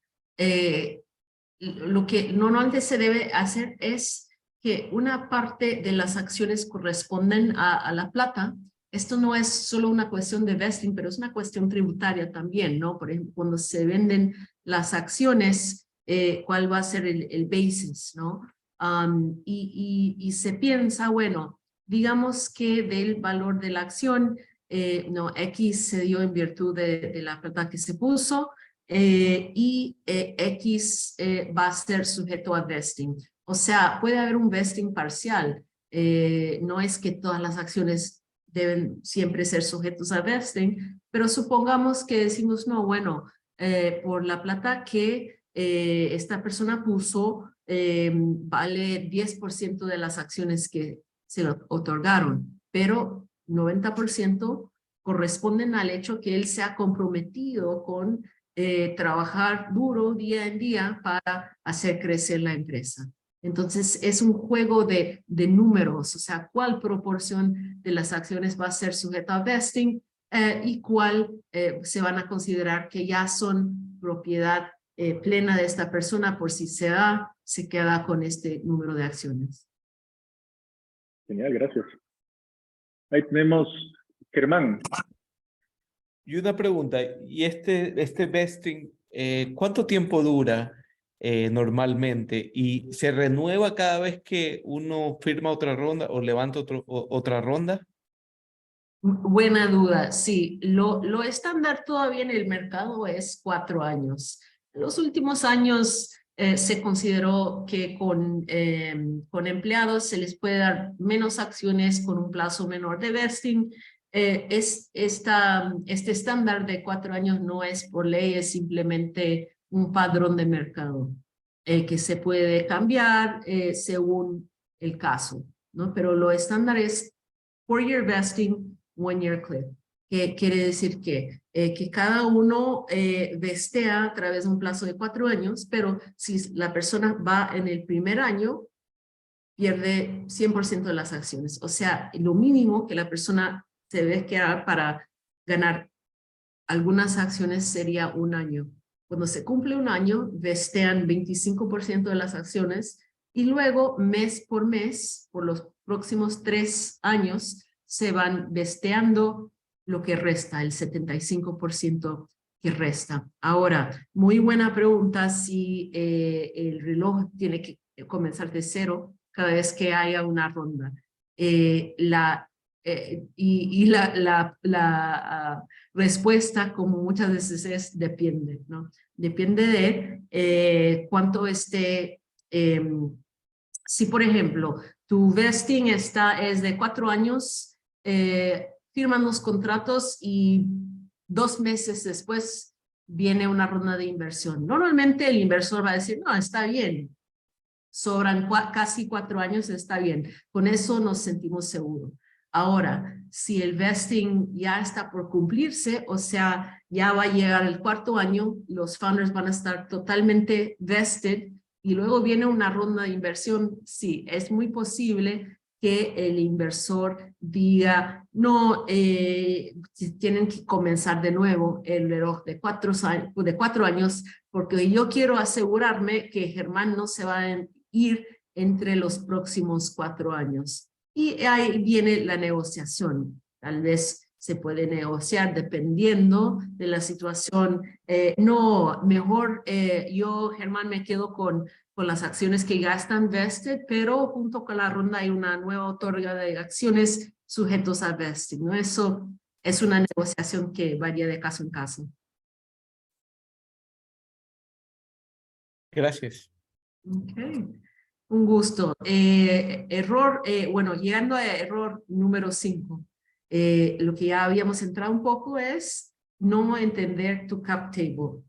S1: lo que normalmente se debe hacer es que una parte de las acciones corresponden a la plata. Esto no es solo una cuestión de vesting, pero es una cuestión tributaria también, ¿no? Por ejemplo, cuando se venden las acciones, ¿cuál va a ser el basis, ¿no? Y se piensa, bueno, digamos que del valor de la acción, no, X se dio en virtud de la plata que se puso, y X va a ser sujeto a vesting. O sea, puede haber un vesting parcial. No es que todas las acciones deben siempre ser sujetos a vesting, pero supongamos que decimos, no, bueno, por la plata que esta persona puso, vale 10% de las acciones que se le otorgaron, pero 90% corresponden al hecho que él se ha comprometido con trabajar duro día en día para hacer crecer la empresa. Entonces es un juego de números, o sea, cuál proporción de las acciones va a ser sujeta a vesting y cuál se van a considerar que ya son propiedad plena de esta persona por si se queda con este número de acciones.
S8: Genial, gracias. Ahí tenemos Germán.
S9: Y una pregunta, ¿y este vesting, cuánto tiempo dura normalmente? ¿Y se renueva cada vez que uno firma otra ronda o levanta otra ronda?
S1: Buena duda, sí. Lo estándar todavía en el mercado es 4 años. En los últimos años se consideró que con empleados se les puede dar menos acciones con un plazo menor de vesting. Este estándar de 4 años no es por ley, es simplemente un padrón de mercado que se puede cambiar según el caso, ¿no? Pero lo estándar es 4-year vesting, 1-year cliff. Que quiere decir que cada uno vestea a través de un plazo de 4 años, pero si la persona va en el primer año, pierde 100% de las acciones. O sea, lo mínimo que la persona se debe quedar para ganar algunas acciones sería 1 año. Cuando se cumple 1 año, vestean 25% de las acciones y luego mes por mes, por los próximos 3 años, se van vesteando lo que resta, el 75% que resta. Ahora, muy buena pregunta si el reloj tiene que comenzar de cero cada vez que haya una ronda. La respuesta, como muchas veces es, depende, ¿no? Depende de cuánto esté, si por ejemplo, tu vesting es de 4 años, firman los contratos y 2 meses después viene una ronda de inversión. Normalmente el inversor va a decir, no, está bien, sobran casi 4 años, está bien, con eso nos sentimos seguros. Ahora, si el vesting ya está por cumplirse, o sea, ya va a llegar el 4º año, los founders van a estar totalmente vested y luego viene una ronda de inversión, sí, es muy posible que el inversor diga, no, tienen que comenzar de nuevo el reloj de 4 años, porque yo quiero asegurarme que Germán no se va a ir entre los próximos 4 años. Y ahí viene la negociación. Tal vez se puede negociar dependiendo de la situación. No, mejor yo, Germán, me quedo con las acciones que ya están vested, pero junto con la ronda hay una nueva otorga de acciones sujetos a vesting, ¿no? Eso es una negociación que varía de caso en caso.
S9: Gracias.
S1: Ok. Un gusto. Bueno, llegando a error número 5, lo que ya habíamos entrado un poco es no entender tu cap table.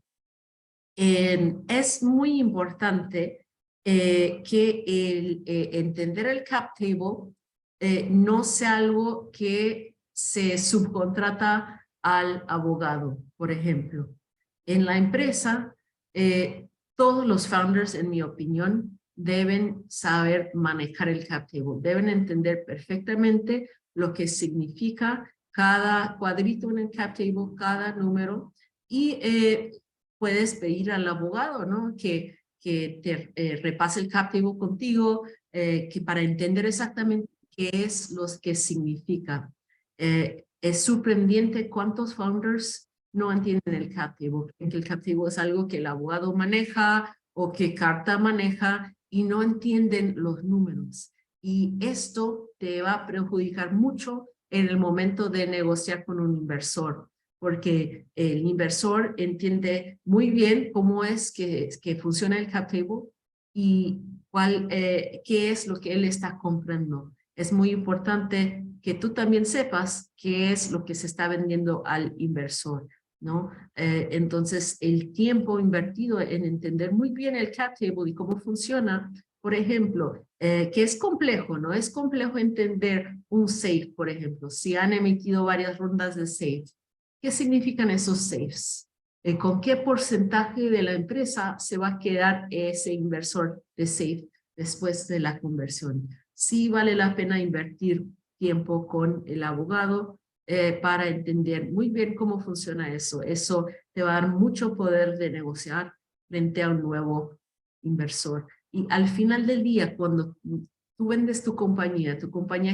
S1: Es muy importante que entender el cap table no sea algo que se subcontrata al abogado, por ejemplo. En la empresa, todos los founders, en mi opinión, deben saber manejar el cap table, deben entender perfectamente lo que significa cada cuadrito en el cap table, cada número, y puedes pedir al abogado, ¿no? que te repase el cap table contigo, que para entender exactamente qué es lo que significa. Es sorprendente cuántos founders no entienden el cap table, que el cap table es algo que el abogado maneja o que Carta maneja y no entienden los números. Y esto te va a perjudicar mucho en el momento de negociar con un inversor, porque el inversor entiende muy bien cómo es que funciona el cap table y qué es lo que él está comprando. Es muy importante que tú también sepas qué es lo que se está vendiendo al inversor, ¿no? Entonces, el tiempo invertido en entender muy bien el cap table y cómo funciona, por ejemplo, que es complejo, ¿no? Es complejo entender un SAFE, por ejemplo. Si han emitido varias rondas de SAFE, ¿qué significan esos SAFEs? ¿Con qué porcentaje de la empresa se va a quedar ese inversor de SAFE después de la conversión? Sí vale la pena invertir tiempo con el abogado para entender muy bien cómo funciona eso. Eso te va a dar mucho poder de negociar frente a un nuevo inversor. Y al final del día, cuando tú vendes tu compañía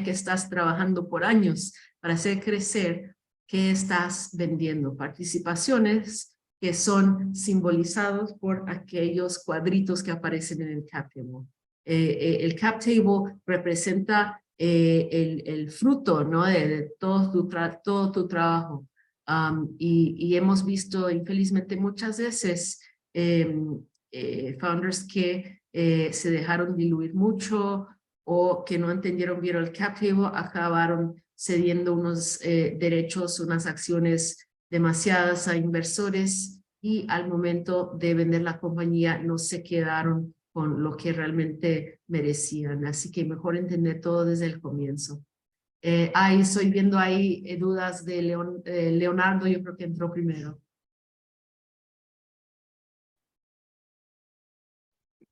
S1: que estás trabajando por años para hacer crecer, ¿qué estás vendiendo? Participaciones que son simbolizados por aquellos cuadritos que aparecen en el cap table. El cap table representa el fruto, ¿no? de todo tu trabajo. Y hemos visto, infelizmente, muchas veces founders que se dejaron diluir mucho o que no entendieron bien el cap table, acabaron cediendo unos derechos, unas acciones demasiadas a inversores y al momento de vender la compañía no se quedaron con lo que realmente merecían. Así que mejor entender todo desde el comienzo. Estoy viendo ahí dudas de Leonardo, yo creo que entró primero.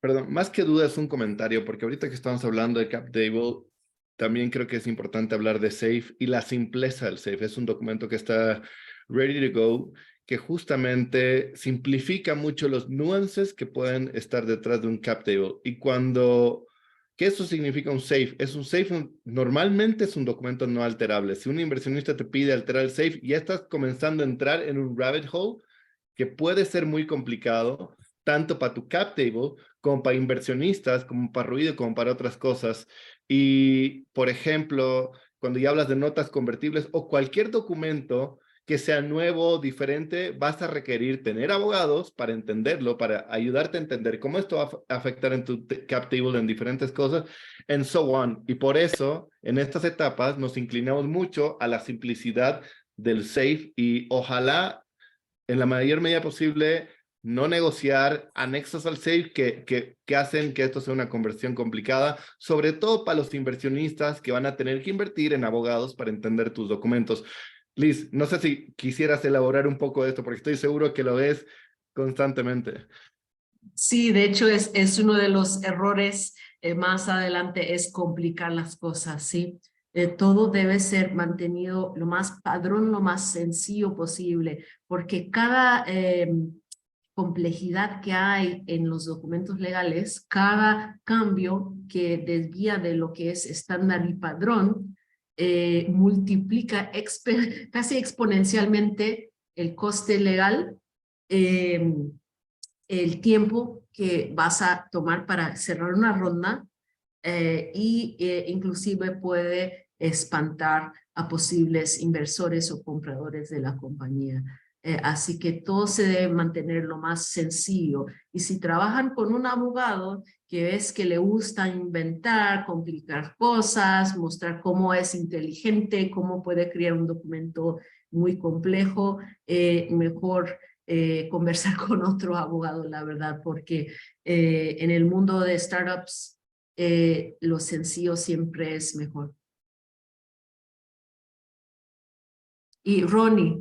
S2: Perdón, más que duda es un comentario, porque ahorita que estamos hablando de cap table, también creo que es importante hablar de SAFE y la simpleza del SAFE. Es un documento que está ready to go, que justamente simplifica mucho los nuances que pueden estar detrás de un cap table. Y ¿qué eso significa un SAFE? Normalmente es un documento no alterable. Si un inversionista te pide alterar el SAFE, ya estás comenzando a entrar en un rabbit hole que puede ser muy complicado, tanto para tu cap table, como para inversionistas, como para ruido, como para otras cosas. Y, por ejemplo, cuando ya hablas de notas convertibles o cualquier documento que sea nuevo, diferente, vas a requerir tener abogados para entenderlo, para ayudarte a entender cómo esto va a afectar en tu cap table en diferentes cosas, and so on. Y por eso, en estas etapas, nos inclinamos mucho a la simplicidad del SAFE y ojalá, en la mayor medida posible, no negociar anexos al SAFE que hacen que esto sea una conversión complicada, sobre todo para los inversionistas que van a tener que invertir en abogados para entender tus documentos. Liz, no sé si quisieras elaborar un poco de esto, porque estoy seguro que lo ves constantemente.
S1: Sí, de hecho es uno de los errores más adelante, es complicar las cosas, ¿sí? Todo debe ser mantenido lo más padrón, lo más sencillo posible, porque cada complejidad que hay en los documentos legales, cada cambio que desvía de lo que es estándar y padrón, multiplica casi exponencialmente el coste legal, el tiempo que vas a tomar para cerrar una ronda inclusive puede espantar a posibles inversores o compradores de la compañía. Así que todo se debe mantener lo más sencillo. Y si trabajan con un abogado que ves que le gusta inventar, complicar cosas, mostrar cómo es inteligente, cómo puede crear un documento muy complejo, mejor conversar con otro abogado, la verdad, porque en el mundo de startups lo sencillo siempre es mejor. Y Ronnie.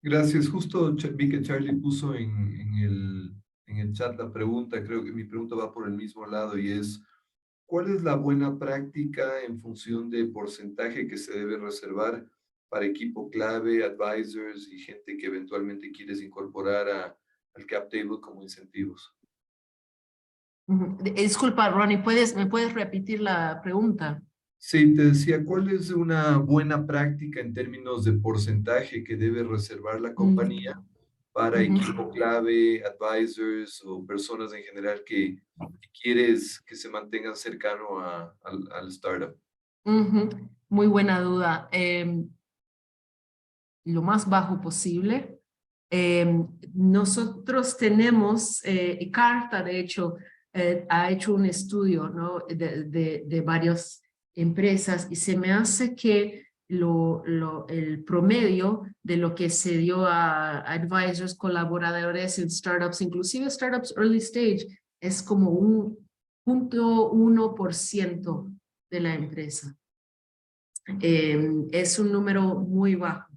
S3: Gracias. Justo vi que Charlie puso en el chat la pregunta. Creo que mi pregunta va por el mismo lado y es, ¿cuál es la buena práctica en función del porcentaje que se debe reservar para equipo clave, advisors y gente que eventualmente quieres incorporar al cap table como incentivos?
S1: Disculpa, Ronnie, ¿me puedes repetir la pregunta?
S3: Sí, te decía, ¿cuál es una buena práctica en términos de porcentaje que debe reservar la compañía para equipo clave, advisors o personas en general que quieres que se mantengan cercano al startup?
S1: Muy buena duda. Lo más bajo posible. Nosotros tenemos, Carta de hecho, ha hecho un estudio, ¿no? de varias empresas y se me hace que el promedio de lo que se dio a advisors, colaboradores en startups, inclusive startups early stage, es como 0.1% de la empresa. Es un número muy bajo.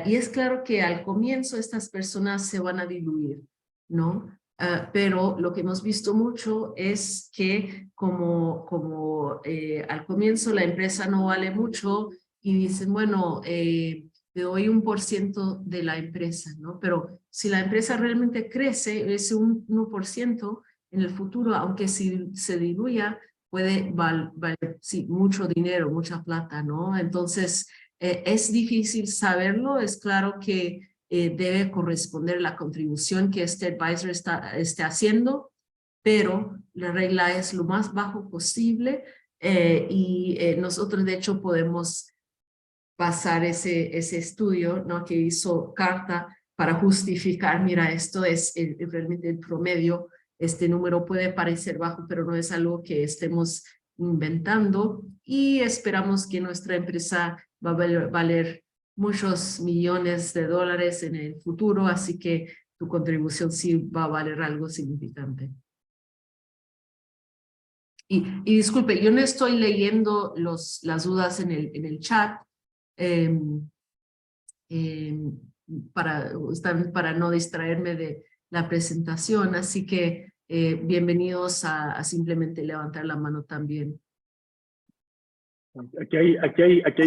S1: Y es claro que al comienzo estas personas se van a diluir, ¿no? Pero lo que hemos visto mucho es que como al comienzo la empresa no vale mucho y dicen, bueno, te doy 1% de la empresa, ¿no? Pero si la empresa realmente crece, ese 1% en el futuro, aunque si se diluya, puede valer sí, mucho dinero, mucha plata, ¿no? Entonces, es difícil saberlo, es claro que debe corresponder la contribución que este advisor esté haciendo, pero la regla es lo más bajo posible y nosotros de hecho podemos pasar ese estudio, ¿no? que hizo Carta para justificar, mira, esto es realmente el promedio, este número puede parecer bajo, pero no es algo que estemos inventando y esperamos que nuestra empresa va a valer muchos millones de dólares en el futuro, así que tu contribución sí va a valer algo significante. Y disculpe, yo no estoy leyendo las dudas en el chat para no distraerme de la presentación, así que bienvenidos a simplemente levantar la mano también.
S8: Aquí hay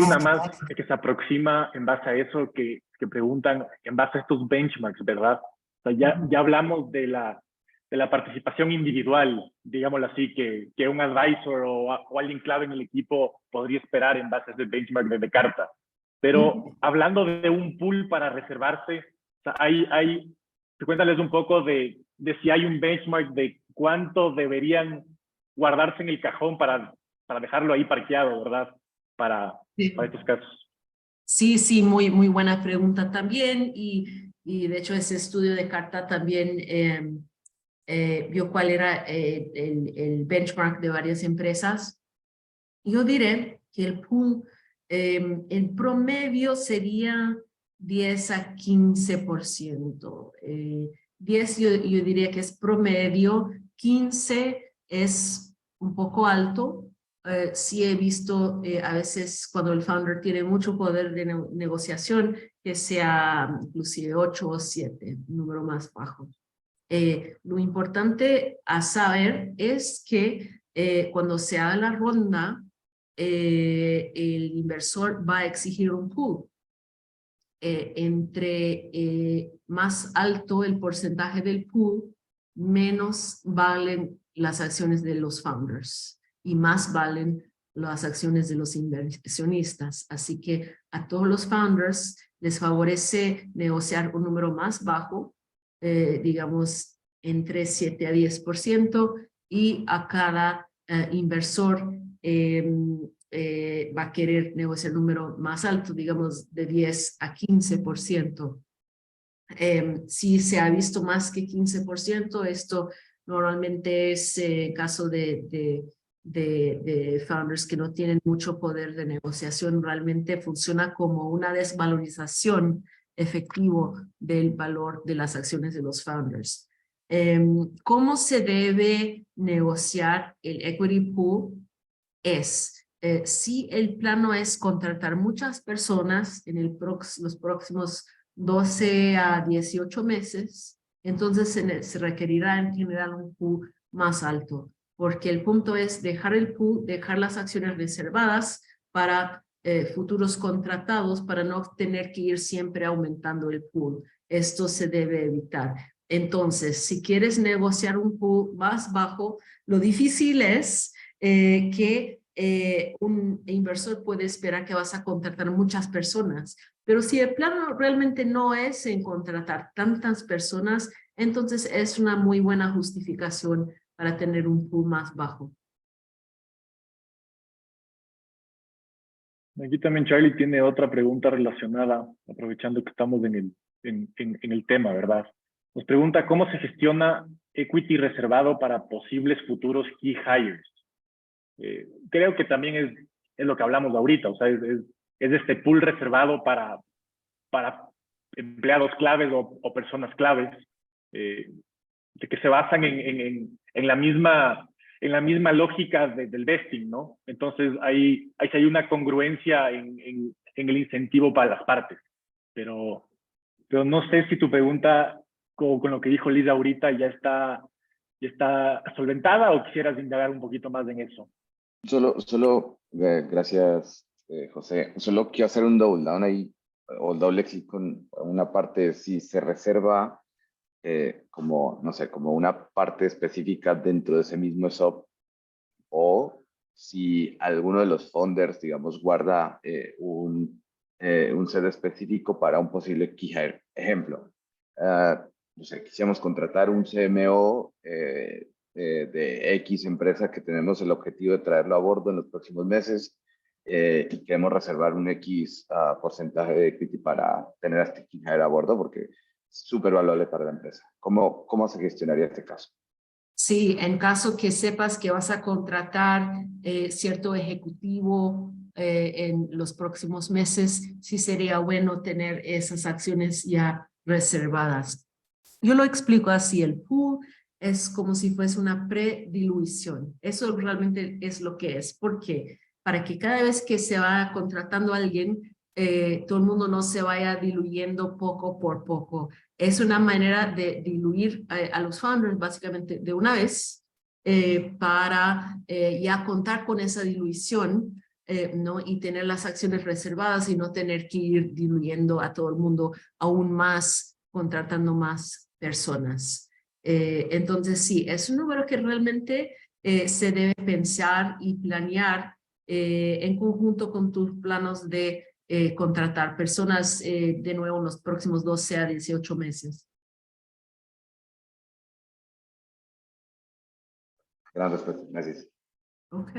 S8: una más que se aproxima en base a eso, que preguntan en base a estos benchmarks, ¿verdad? O sea, ya hablamos de la participación individual, digámoslo así, que un advisor o alguien clave en el equipo podría esperar en base a ese benchmark de Carta. Pero hablando de un pool para reservarse, o sea, cuéntales un poco de si hay un benchmark de cuánto deberían guardarse en el cajón para dejarlo ahí parqueado, ¿verdad? Para estos casos.
S1: Sí, muy buena pregunta también. Y de hecho ese estudio de Carta también vio cuál era el benchmark de varias empresas. Yo diré que el pool, el promedio sería 10 a 15%. 10 yo diría que es promedio, 15 es un poco alto. Sí he visto a veces cuando el founder tiene mucho poder de negociación que sea inclusive 8 o 7, un número más bajo. Lo importante a saber es que cuando se haga la ronda, el inversor va a exigir un pool. Entre más alto el porcentaje del pool, menos valen las acciones de los founders y más valen las acciones de los inversionistas. Así que a todos los founders les favorece negociar un número más bajo, digamos entre 7 a 10%, y a cada inversor va a querer negociar un número más alto, digamos de 10 a 15%. Si se ha visto más que 15%, esto normalmente es caso de founders que no tienen mucho poder de negociación. Realmente funciona como una desvalorización efectivo del valor de las acciones de los founders. ¿Cómo se debe negociar el equity pool? Es si el plano es contratar muchas personas en los próximos 12 a 18 meses, entonces se requerirá en general un pool más alto, porque el punto es dejar el pool, dejar las acciones reservadas para futuros contratados, para no tener que ir siempre aumentando el pool. Esto se debe evitar. Entonces, si quieres negociar un pool más bajo, lo difícil es que un inversor puede esperar que vas a contratar muchas personas, pero si el plano realmente no es en contratar tantas personas, entonces es una muy buena justificación para tener un pool más bajo.
S8: Aquí también Charlie tiene otra pregunta relacionada, aprovechando que estamos en el tema, ¿verdad? Nos pregunta cómo se gestiona equity reservado para posibles futuros key hires. Creo que también es lo que hablamos ahorita, o sea, es este pool reservado para empleados claves o personas claves, que se basan en la misma lógica del vesting, ¿no? Entonces hay una congruencia en el incentivo para las partes, pero no sé si tu pregunta con lo que dijo Liz ahorita ya está solventada o quisieras indagar un poquito más en eso.
S5: Gracias, José. Solo quiero hacer un double down ahí, o doble clic con una parte, si se reserva como, no sé, como una parte específica dentro de ese mismo SOP, o si alguno de los founders, digamos, guarda un set específico para un posible key hire. Ejemplo, no sé, quisiéramos contratar un CMO de X empresa que tenemos el objetivo de traerlo a bordo en los próximos meses, y queremos reservar un X porcentaje de equity para tener a este key hire a bordo porque es súper valuable para la empresa. ¿Cómo se gestionaría este caso?
S1: Sí, en caso que sepas que vas a contratar cierto ejecutivo en los próximos meses, sí sería bueno tener esas acciones ya reservadas. Yo lo explico así, el pool es como si fuese una predilución. Eso realmente es lo que es. ¿Por qué? Para que cada vez que se va contratando a alguien, todo el mundo no se vaya diluyendo poco por poco. Es una manera de diluir a los founders básicamente de una vez para ya contar con esa dilución, ¿no? Y tener las acciones reservadas y no tener que ir diluyendo a todo el mundo aún más, contratando más personas. Entonces sí, es un número que realmente se debe pensar y planear en conjunto con tus planos de contratar personas de nuevo en los próximos 12 a 18 meses.
S5: Gran respuesta, gracias.
S1: Ok.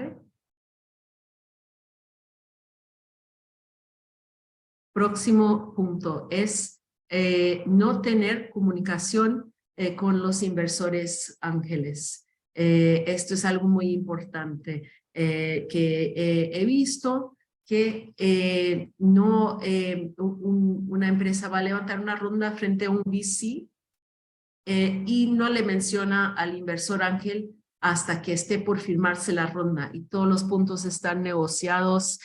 S1: Próximo punto es no tener comunicación con los inversores ángeles. Esto es algo muy importante que he visto que una empresa va a levantar una ronda frente a un VC y no le menciona al inversor ángel hasta que esté por firmarse la ronda y todos los puntos están negociados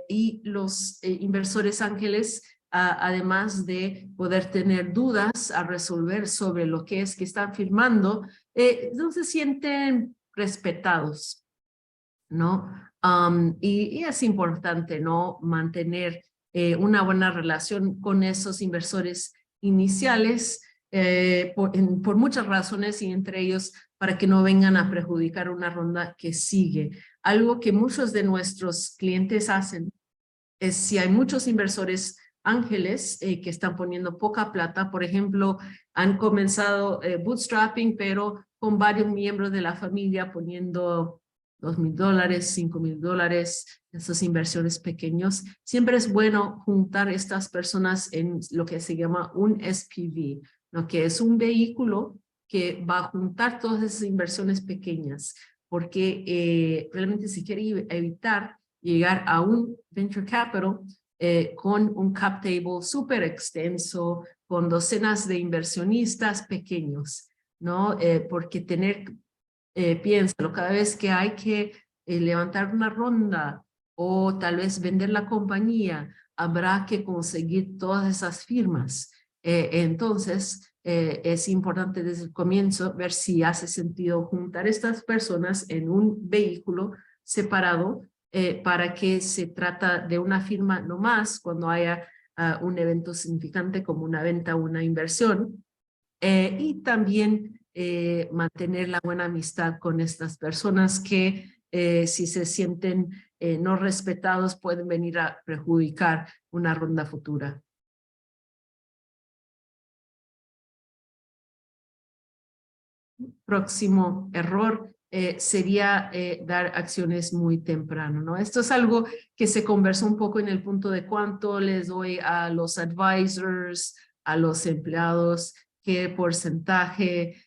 S1: y los inversores ángeles, además de poder tener dudas a resolver sobre lo que es que están firmando, no se sienten respetados, ¿no? Y es importante, ¿no? Mantener una buena relación con esos inversores iniciales por muchas razones y entre ellos para que no vengan a perjudicar una ronda que sigue. Algo que muchos de nuestros clientes hacen es si hay muchos inversores ángeles que están poniendo poca plata, por ejemplo, han comenzado bootstrapping, pero con varios miembros de la familia poniendo $2,000, $5,000, esas inversiones pequeños. Siempre es bueno juntar estas personas en lo que se llama un SPV, lo que es un vehículo que va a juntar todas esas inversiones pequeñas, porque realmente si quiere evitar llegar a un venture capital con un cap table súper extenso, con docenas de inversionistas pequeños, ¿no? Porque piénsalo, cada vez que hay que levantar una ronda o tal vez vender la compañía, habrá que conseguir todas esas firmas. Entonces, es importante desde el comienzo ver si hace sentido juntar estas personas en un vehículo separado para que se trata de una firma no más cuando haya un evento significante como una venta o una inversión, y también mantener la buena amistad con estas personas que si se sienten no respetados pueden venir a perjudicar una ronda futura. Próximo error sería dar acciones muy temprano, ¿no? Esto es algo que se conversó un poco en el punto de cuánto les doy a los advisors, a los empleados, qué porcentaje.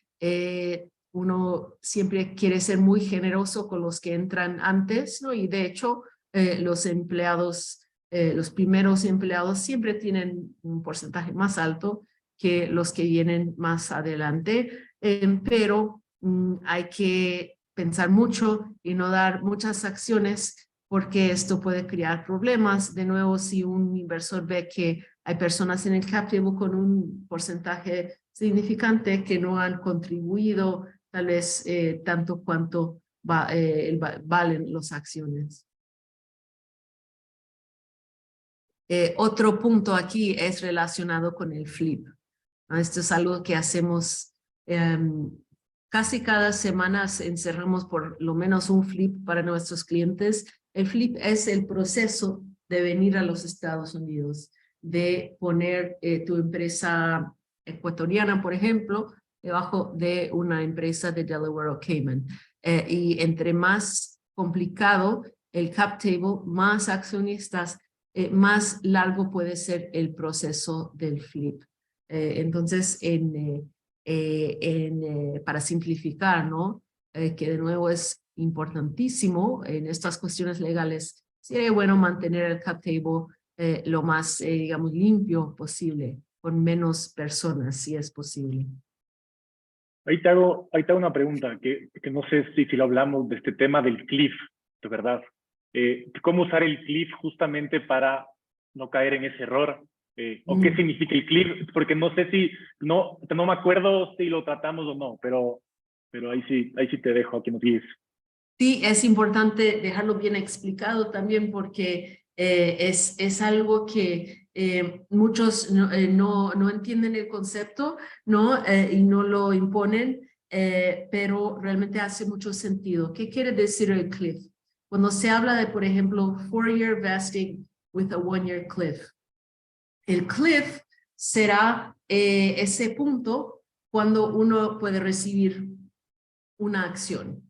S1: Uno siempre quiere ser muy generoso con los que entran antes, ¿no? Y de hecho, los empleados, los primeros empleados siempre tienen un porcentaje más alto que los que vienen más adelante. Pero hay que pensar mucho y no dar muchas acciones porque esto puede crear problemas. De nuevo, si un inversor ve que hay personas en el cap table con un porcentaje significante que no han contribuido tal vez tanto cuanto valen las acciones. Otro punto aquí es relacionado con el flip. Esto es algo que hacemos casi cada semana, encerramos por lo menos un flip para nuestros clientes. El flip es el proceso de venir a los Estados Unidos, de poner tu empresa ecuatoriana, por ejemplo, debajo de una empresa de Delaware o Cayman. Y entre más complicado el cap table, más accionistas, más largo puede ser el proceso del flip. Entonces, para simplificar, ¿no? Que de nuevo es importantísimo en estas cuestiones legales, sería bueno mantener el cap table lo más, digamos, limpio posible, con menos personas, si es posible.
S8: Ahí te hago una pregunta, que no sé si lo hablamos de este tema del cliff, de verdad. ¿Cómo usar el cliff justamente para no caer en ese error? ¿O qué significa el cliff? Porque no sé si, no me acuerdo si lo tratamos o no, pero ahí sí te dejo a que nos guíes.
S1: Sí, es importante dejarlo bien explicado también porque es algo que muchos no entienden el concepto, ¿no? Y no lo imponen, pero realmente hace mucho sentido. ¿Qué quiere decir el cliff? Cuando se habla de, por ejemplo, 4-year vesting with a 1-year cliff. El cliff será ese punto cuando uno puede recibir una acción.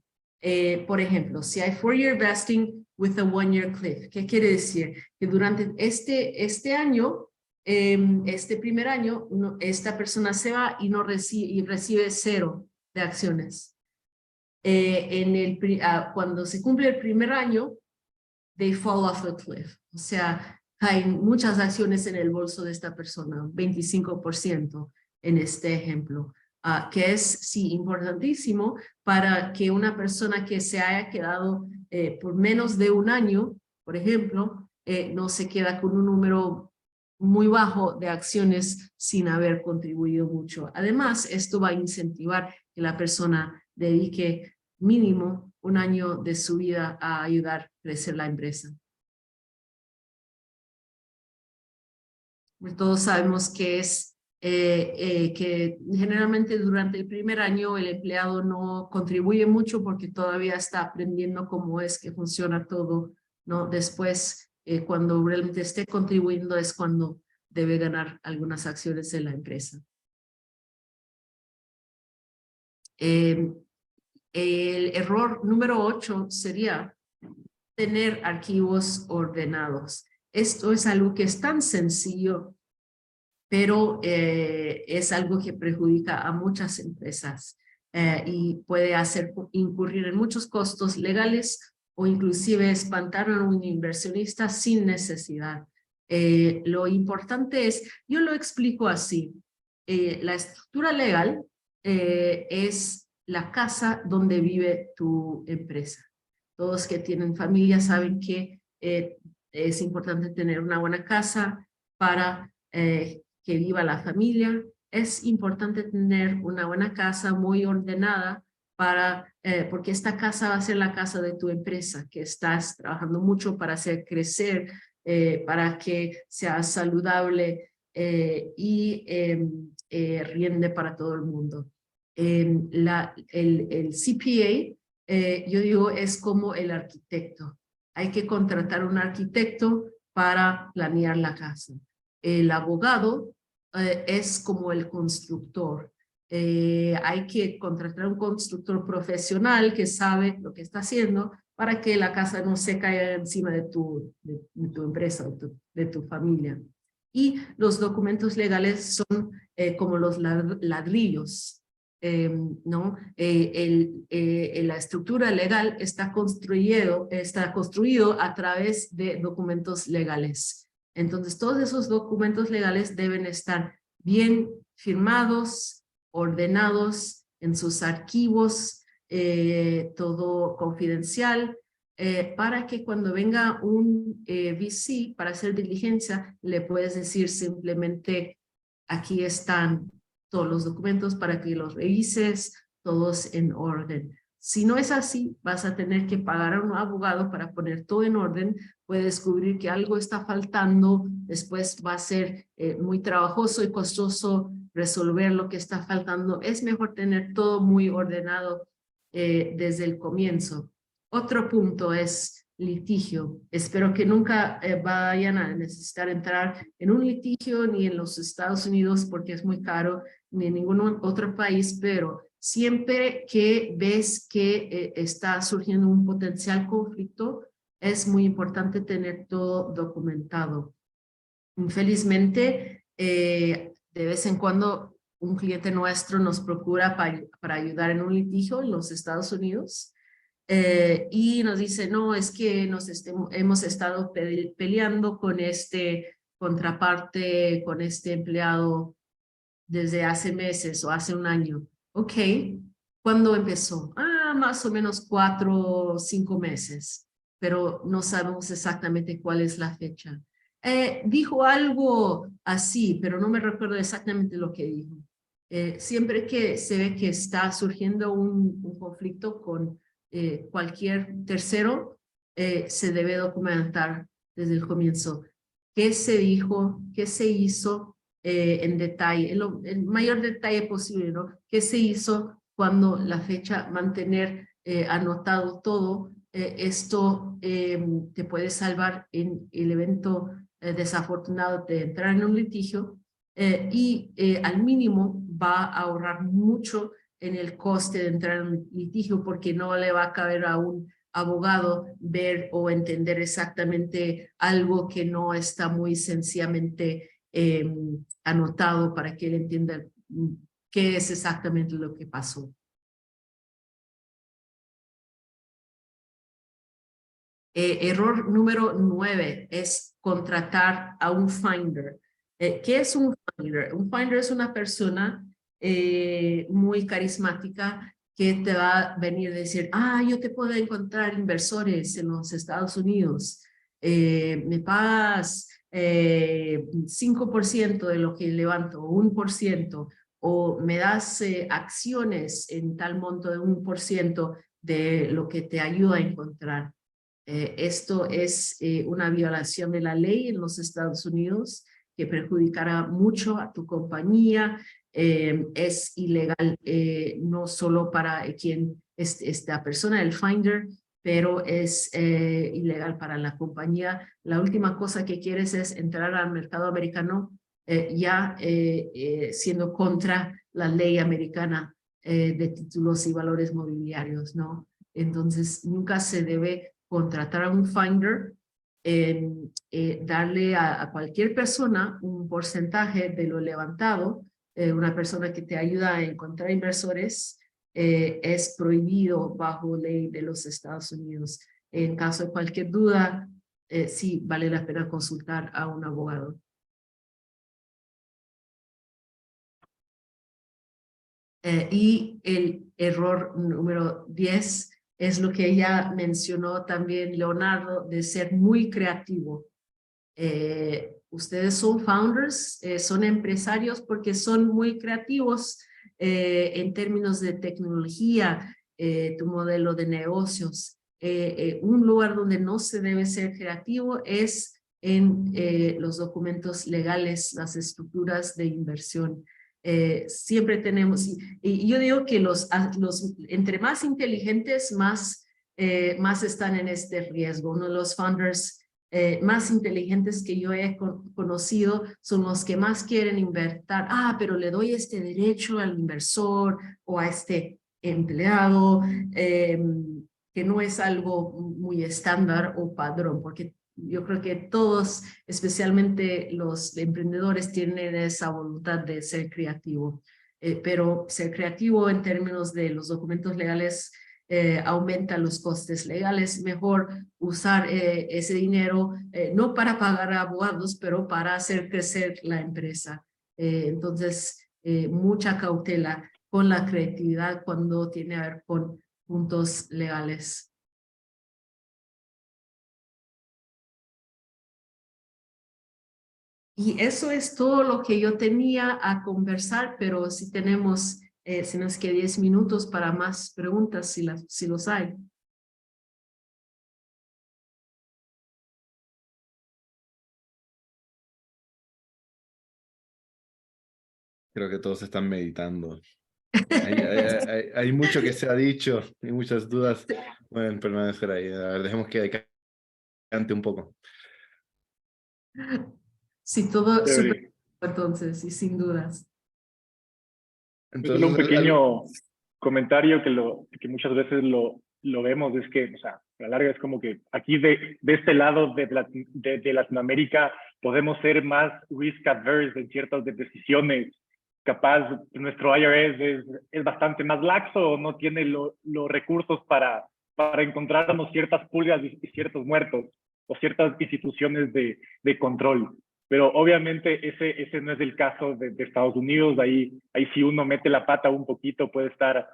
S1: Por ejemplo, si hay 4-year vesting with a 1-year cliff, ¿qué quiere decir? Que durante este año, este primer año, esta persona se va y recibe 0 de acciones. Cuando se cumple el primer año, they fall off the cliff. O sea, caen muchas acciones en el bolso de esta persona, 25% en este ejemplo. Que es, sí, importantísimo para que una persona que se haya quedado por menos de un año, por ejemplo, no se queda con un número muy bajo de acciones sin haber contribuido mucho. Además, esto va a incentivar que la persona dedique mínimo un año de su vida a ayudar a crecer la empresa. Todos sabemos que que generalmente durante el primer año el empleado no contribuye mucho porque todavía está aprendiendo cómo es que funciona todo, ¿no? Después, cuando realmente esté contribuyendo es cuando debe ganar algunas acciones en la empresa. El error número 8 sería tener archivos ordenados. Esto es algo que es tan sencillo, pero es algo que perjudica a muchas empresas y puede hacer incurrir en muchos costos legales o inclusive espantar a un inversionista sin necesidad. Lo importante es, yo lo explico así, la estructura legal es la casa donde vive tu empresa. Todos que tienen familia saben que es importante tener una buena casa para que viva la familia. Es importante tener una buena casa muy ordenada porque esta casa va a ser la casa de tu empresa, que estás trabajando mucho para hacer crecer, para que sea saludable y rinde para todo el mundo. El CPA, yo digo, es como el arquitecto. Hay que contratar un arquitecto para planear la casa. El abogado es como el constructor. Hay que contratar un constructor profesional que sabe lo que está haciendo para que la casa no se caiga encima de tu empresa o de tu familia. Y los documentos legales son como los ladrillos, ¿no? La estructura legal está construido a través de documentos legales. Entonces, todos esos documentos legales deben estar bien firmados, ordenados en sus archivos, todo confidencial, para que cuando venga un VC para hacer diligencia, le puedes decir simplemente, aquí están todos los documentos para que los revises, todos en orden. Si no es así, vas a tener que pagar a un abogado para poner todo en orden. Puede descubrir que algo está faltando, después va a ser muy trabajoso y costoso resolver lo que está faltando. Es mejor tener todo muy ordenado desde el comienzo. Otro punto es litigio. Espero que nunca vayan a necesitar entrar en un litigio ni en los Estados Unidos porque es muy caro, ni en ningún otro país, pero siempre que ves que está surgiendo un potencial conflicto, es muy importante tener todo documentado. Infelizmente, de vez en cuando un cliente nuestro nos procura para ayudar en un litigio en los Estados Unidos y nos dice, no, es que hemos estado peleando con este contraparte, con este empleado desde hace meses o hace un año. Ok, ¿cuándo empezó? Más o menos 4 o 5 meses, pero no sabemos exactamente cuál es la fecha. Dijo algo así, pero no me recuerdo exactamente lo que dijo. Siempre que se ve que está surgiendo un conflicto con cualquier tercero, se debe documentar desde el comienzo qué se dijo, qué se hizo en detalle, el mayor detalle posible, ¿no? ¿Qué se hizo cuando la fecha, mantener anotado todo? Esto te puede salvar en el evento desafortunado de entrar en un litigio y al mínimo va a ahorrar mucho en el coste de entrar en un litigio porque no le va a caber a un abogado ver o entender exactamente algo que no está muy sencillamente anotado para que él entienda qué es exactamente lo que pasó. Error número 9 es contratar a un finder. ¿Qué es un finder? Un finder es una persona muy carismática que te va a venir a decir, yo te puedo encontrar inversores en los Estados Unidos. Me pagas 5% de lo que levanto, 1%, o me das acciones en tal monto de 1% de lo que te ayuda a encontrar. Esto es una violación de la ley en los Estados Unidos que perjudicará mucho a tu compañía. Es ilegal no solo para quien es esta persona, el finder, pero es ilegal para la compañía. La última cosa que quieres es entrar al mercado americano siendo contra la ley americana de títulos y valores mobiliarios, ¿no? Entonces, nunca se debe contratar a un finder, darle a cualquier persona un porcentaje de lo levantado, una persona que te ayuda a encontrar inversores, es prohibido bajo ley de los Estados Unidos. En caso de cualquier duda, sí vale la pena consultar a un abogado. Y el error número 10 es lo que ella mencionó también, Leonardo, de ser muy creativo. Ustedes son founders, son empresarios porque son muy creativos en términos de tecnología, tu modelo de negocios. Un lugar donde no se debe ser creativo es en los documentos legales, las estructuras de inversión. Siempre tenemos, y yo digo que entre más inteligentes, más están en este riesgo. Uno de los founders más inteligentes que yo he conocido son los que más quieren invertir. Pero le doy este derecho al inversor o a este empleado, que no es algo muy estándar o padrón, porque yo creo que todos, especialmente los emprendedores, tienen esa voluntad de ser creativo. Pero ser creativo en términos de los documentos legales aumenta los costes legales. Mejor usar ese dinero no para pagar a abogados, pero para hacer crecer la empresa. Entonces, mucha cautela con la creatividad cuando tiene a ver con puntos legales. Y eso es todo lo que yo tenía a conversar, pero si tenemos, si no es que 10 minutos para más preguntas, si los hay.
S2: Creo que todos están meditando. Hay mucho que se ha dicho y muchas dudas pueden permanecer ahí. A ver, dejemos que cante un poco.
S1: Sí, todo
S8: Chévere.
S1: súper, entonces, y sin dudas.
S8: Solo un
S2: Entonces,
S8: pequeño comentario que muchas veces lo vemos, es que, o sea, a la larga es como que aquí de este lado de Latinoamérica podemos ser más risk adverse en ciertas decisiones. Capaz nuestro IRS es bastante más laxo o no tiene los recursos para encontrarnos ciertas pulgas y ciertos muertos o ciertas instituciones de control. Pero obviamente ese no es el caso de Estados Unidos. Ahí si uno mete la pata un poquito puede estar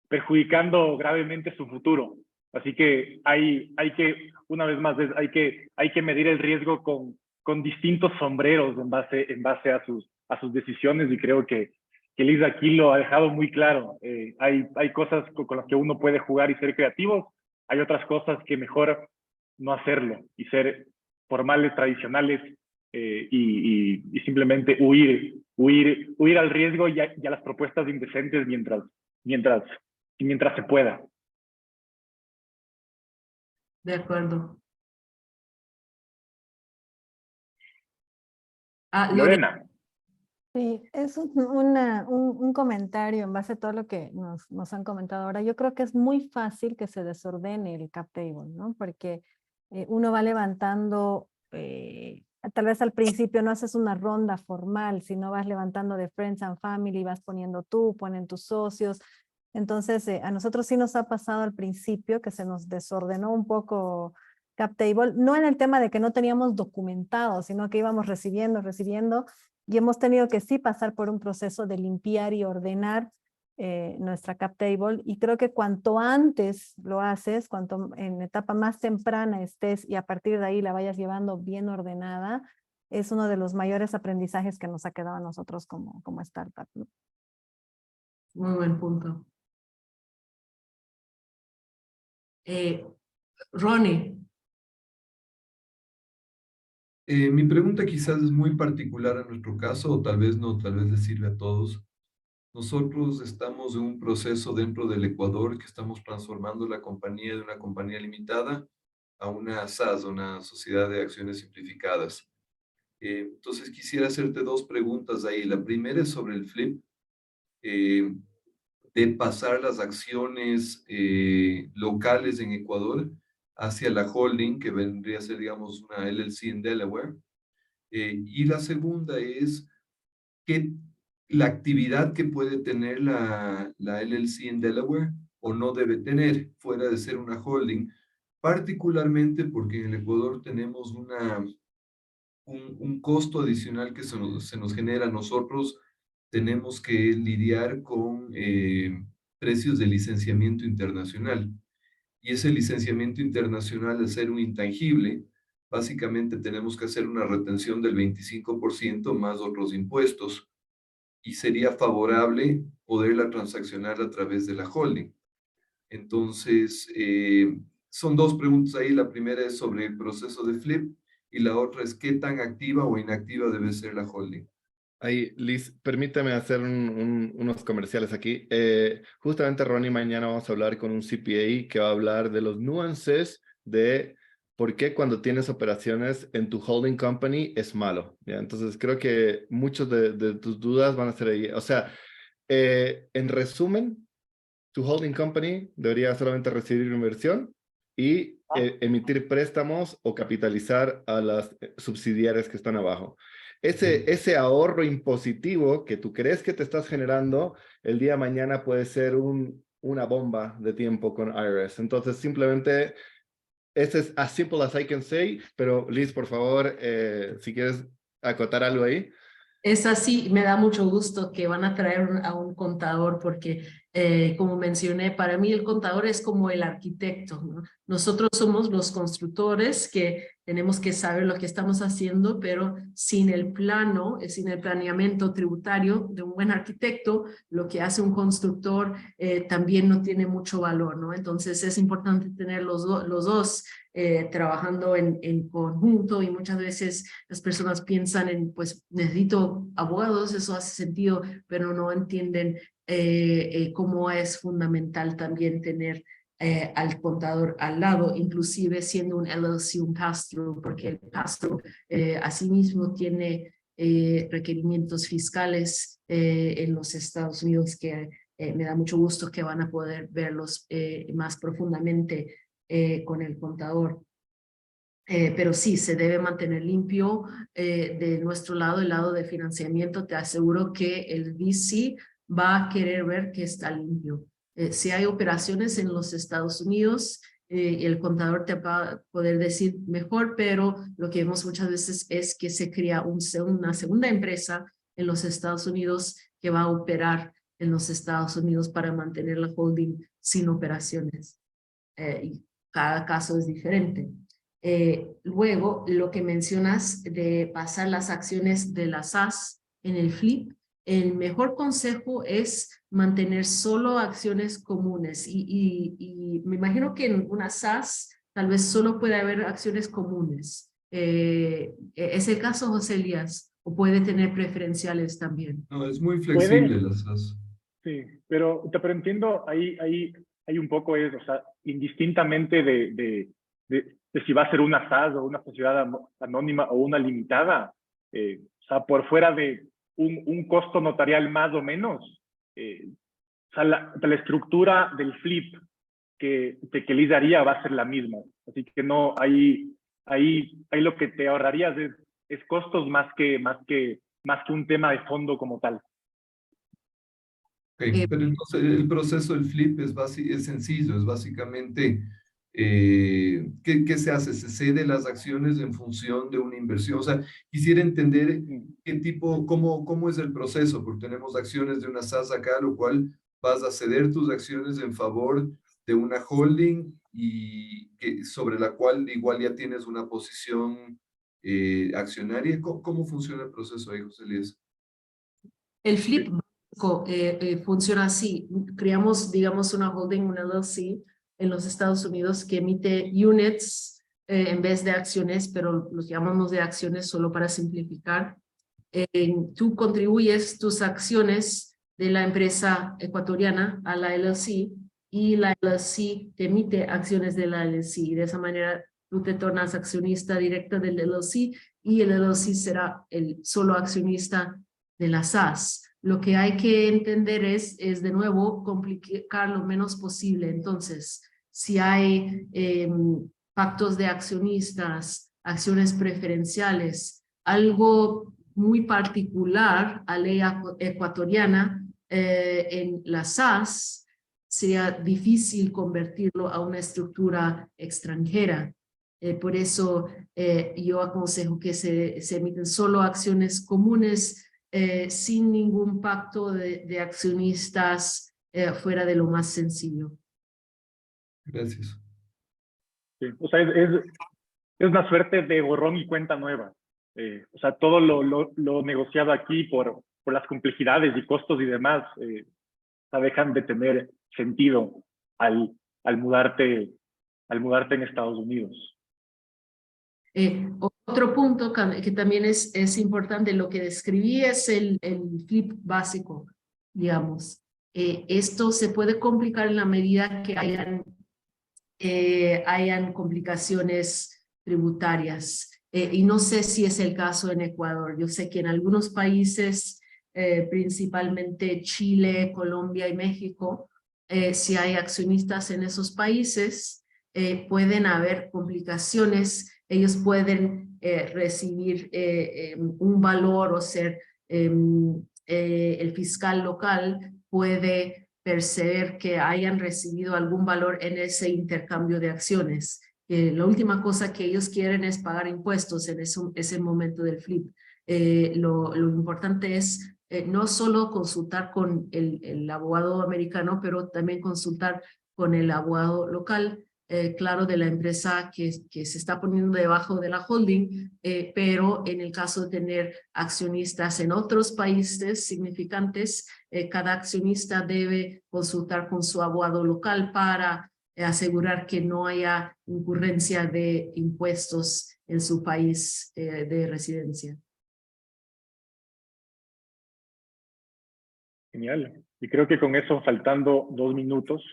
S8: perjudicando gravemente su futuro. Así que hay que, una vez más, hay que medir el riesgo con distintos sombreros en base a sus decisiones, y creo que Liz aquí lo ha dejado muy claro. Hay cosas con las que uno puede jugar y ser creativos, hay otras cosas que mejor no hacerlo y ser formales, tradicionales, y simplemente huir al riesgo y a las propuestas indecentes mientras se pueda.
S1: De acuerdo.
S8: Lorena.
S7: Sí, es un comentario en base a todo lo que nos han comentado ahora. Yo creo que es muy fácil que se desordene el cap table, ¿no? Porque uno va levantando, tal vez al principio no haces una ronda formal, sino vas levantando de friends and family, vas poniendo ponen tus socios. Entonces, a nosotros sí nos ha pasado al principio que se nos desordenó un poco cap table, no en el tema de que no teníamos documentado, sino que íbamos recibiendo, y hemos tenido que sí pasar por un proceso de limpiar y ordenar nuestra cap table, y creo que cuanto antes lo haces, cuanto en etapa más temprana estés y a partir de ahí la vayas llevando bien ordenada, es uno de los mayores aprendizajes que nos ha quedado a nosotros como startup, ¿no?
S1: Muy buen punto. Ronnie.
S3: Mi pregunta quizás es muy particular a nuestro caso, o tal vez no, tal vez les sirve a todos. Nosotros estamos en un proceso dentro del Ecuador que estamos transformando la compañía de una compañía limitada a una SAS, una sociedad de acciones simplificadas. Entonces quisiera hacerte dos preguntas ahí. La primera es sobre el flip, de pasar las acciones locales en Ecuador hacia la holding, que vendría a ser, digamos, una LLC en Delaware. Y la segunda es que la actividad que puede tener la LLC en Delaware o no debe tener, fuera de ser una holding, particularmente porque en el Ecuador tenemos un costo adicional que se nos genera a nosotros. Tenemos que lidiar con precios de licenciamiento internacional. Y ese licenciamiento internacional, al ser un intangible, básicamente tenemos que hacer una retención del 25% más otros impuestos, y sería favorable poderla transaccionar a través de la holding. Entonces, son dos preguntas ahí. La primera es sobre el proceso de flip y la otra es qué tan activa o inactiva debe ser la holding.
S2: Ahí, Liz, permítame hacer unos comerciales aquí. Justamente, Ronnie, mañana vamos a hablar con un CPA que va a hablar de los nuances de por qué cuando tienes operaciones en tu holding company es malo. ¿Ya? Entonces, creo que muchos de tus dudas van a ser ahí. O sea, en resumen, tu holding company debería solamente recibir inversión y emitir préstamos o capitalizar a las subsidiarias que están abajo. Ese ahorro impositivo que tú crees que te estás generando, el día de mañana puede ser una bomba de tiempo con IRS. Entonces, simplemente, ese es as simple as I can say, pero Liz, por favor, si quieres acotar algo ahí.
S1: Es así, me da mucho gusto que van a traer a un contador porque, como mencioné, para mí el contador es como el arquitecto, ¿no? Nosotros somos los constructores que tenemos que saber lo que estamos haciendo, pero sin el plano, sin el planeamiento tributario de un buen arquitecto, lo que hace un constructor también no tiene mucho valor, ¿no? Entonces es importante tener los dos trabajando en conjunto, y muchas veces las personas piensan en, pues necesito abogados, eso hace sentido, pero no entienden cómo es fundamental también tener al contador al lado, inclusive siendo un LLC, un pass-through, porque el pass-through asimismo tiene requerimientos fiscales en los Estados Unidos que me da mucho gusto que van a poder verlos más profundamente con el contador. Pero sí, se debe mantener limpio de nuestro lado, el lado de financiamiento. Te aseguro que el VC va a querer ver que está limpio. Si hay operaciones en los Estados Unidos, el contador te va a poder decir mejor, pero lo que vemos muchas veces es que se crea una segunda empresa en los Estados Unidos que va a operar en los Estados Unidos para mantener la holding sin operaciones. Y cada caso es diferente. Luego, lo que mencionas de pasar las acciones de la SAS en el flip, el mejor consejo es mantener solo acciones comunes y me imagino que en una SAS tal vez solo puede haber acciones comunes. ¿Es el caso, José Elías? ¿O puede tener preferenciales también?
S3: No, es muy flexible la SAS.
S8: Sí, pero entiendo, ahí un poco es, o sea, indistintamente de si va a ser una SAS o una sociedad anónima o una limitada, o sea, por fuera de un costo notarial más o menos, o sea, la estructura del flip que Liz daría va a ser la misma. Así que no, ahí lo que te ahorrarías es costos más que un tema de fondo como tal.
S3: Okay, pero entonces el proceso del flip es sencillo, es básicamente ¿qué se hace? Se cede las acciones en función de una inversión. O sea, quisiera entender cómo es el proceso, porque tenemos acciones de una SAS acá, lo cual vas a ceder tus acciones en favor de una holding y sobre la cual igual ya tienes una posición accionaria. ¿Cómo funciona el proceso ahí, José Elías?
S1: El flip funciona así. Creamos, digamos, una holding, una LLC en los Estados Unidos que emite units en vez de acciones, pero los llamamos de acciones solo para simplificar. Tú contribuyes tus acciones de la empresa ecuatoriana a la LLC y la LLC te emite acciones de la LLC. De esa manera tú te tornas accionista directa del LLC y el LLC será el solo accionista de la SAS. Lo que hay que entender es de nuevo, complicar lo menos posible. Entonces, si hay pactos de accionistas, acciones preferenciales, algo muy particular a ley ecuatoriana en la SAS, sería difícil convertirlo a una estructura extranjera. Por eso yo aconsejo que se emiten solo acciones comunes sin ningún pacto de accionistas fuera de lo más sencillo.
S3: Gracias.
S8: Sí, o sea, es una suerte de borrón y cuenta nueva. O sea, todo lo negociado aquí por las complejidades y costos y demás, dejan de tener sentido al mudarte en Estados Unidos.
S1: Otro punto que también es importante, lo que describí es el flip básico, digamos. Esto se puede complicar en la medida que hayan complicaciones tributarias. Y no sé si es el caso en Ecuador. Yo sé que en algunos países, principalmente Chile, Colombia y México, si hay accionistas en esos países, pueden haber complicaciones. Ellos pueden recibir un valor o ser el fiscal local puede percibir que hayan recibido algún valor en ese intercambio de acciones. La última cosa que ellos quieren es pagar impuestos en ese momento del flip. Lo importante es no solo consultar con el abogado americano, pero también consultar con el abogado local, claro, de la empresa que se está poniendo debajo de la holding, pero en el caso de tener accionistas en otros países significantes, cada accionista debe consultar con su abogado local para asegurar que no haya incurrencia de impuestos en su país de residencia.
S8: Genial. Y creo que con eso, faltando 2 minutos,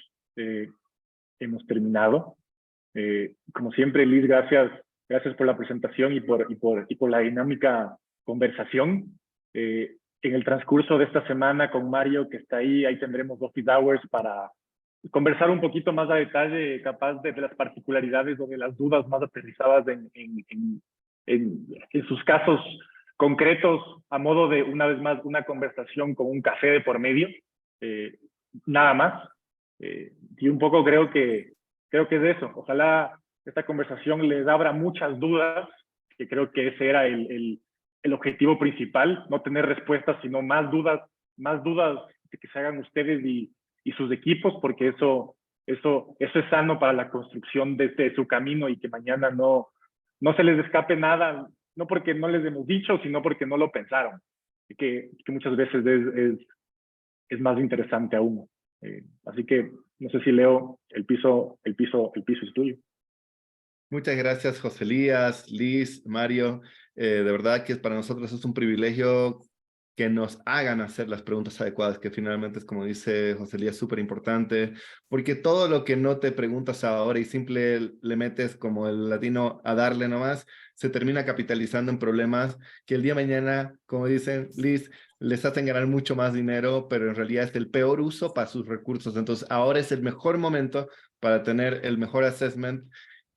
S8: hemos terminado. Como siempre, Liz, gracias por la presentación y por la dinámica conversación. En el transcurso de esta semana con Mario, que está ahí tendremos office hours para conversar un poquito más a detalle, capaz de las particularidades o de las dudas más aterrizadas en sus casos concretos, a modo de, una vez más, una conversación con un café de por medio, nada más. Y un poco creo que es eso. Ojalá esta conversación les abra muchas dudas, que creo que ese era el objetivo principal, no tener respuestas, sino más dudas que se hagan ustedes y sus equipos, porque eso es sano para la construcción de su camino y que mañana no se les escape nada, no porque no les hemos dicho, sino porque no lo pensaron, que muchas veces es más interesante aún. Así que no sé si Leo, el piso es tuyo.
S2: Muchas gracias, José Elías, Liz, Mario. De verdad que para nosotros es un privilegio que nos hagan hacer las preguntas adecuadas, que finalmente es, como dice José Elías, súper importante, porque todo lo que no te preguntas ahora y simple le metes como el latino a darle nomás, se termina capitalizando en problemas que el día de mañana, como dicen Liz, les hacen ganar mucho más dinero, pero en realidad es el peor uso para sus recursos. Entonces ahora es el mejor momento para tener el mejor assessment.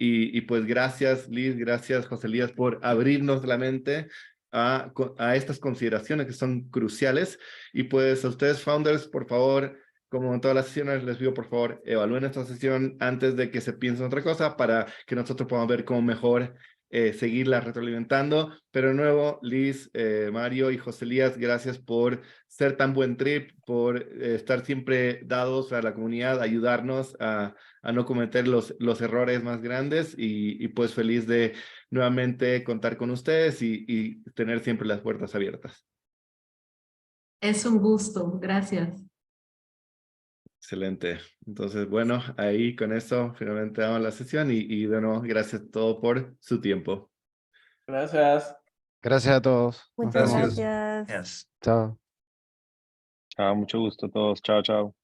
S2: Y pues gracias, Liz, gracias, José Elías, por abrirnos la mente a estas consideraciones que son cruciales. Y pues a ustedes, founders, por favor, como en todas las sesiones, les pido, por favor, evalúen esta sesión antes de que se piense en otra cosa para que nosotros podamos ver cómo mejor seguirla retroalimentando. Pero de nuevo, Liz, Mario y José Elías, gracias por ser tan buen trip, por estar siempre dados a la comunidad, ayudarnos a no cometer los errores más grandes y pues feliz de nuevamente contar con ustedes y tener siempre las puertas abiertas.
S1: Es un gusto, gracias.
S2: Excelente. Entonces, bueno, ahí con eso finalmente damos la sesión y de nuevo, gracias a todos por su tiempo.
S9: Gracias.
S4: Gracias a todos. Nos
S7: Muchas
S4: vemos.
S3: Gracias.
S7: gracias.
S4: Chao.
S6: Chao, mucho gusto a todos. Chao, chao.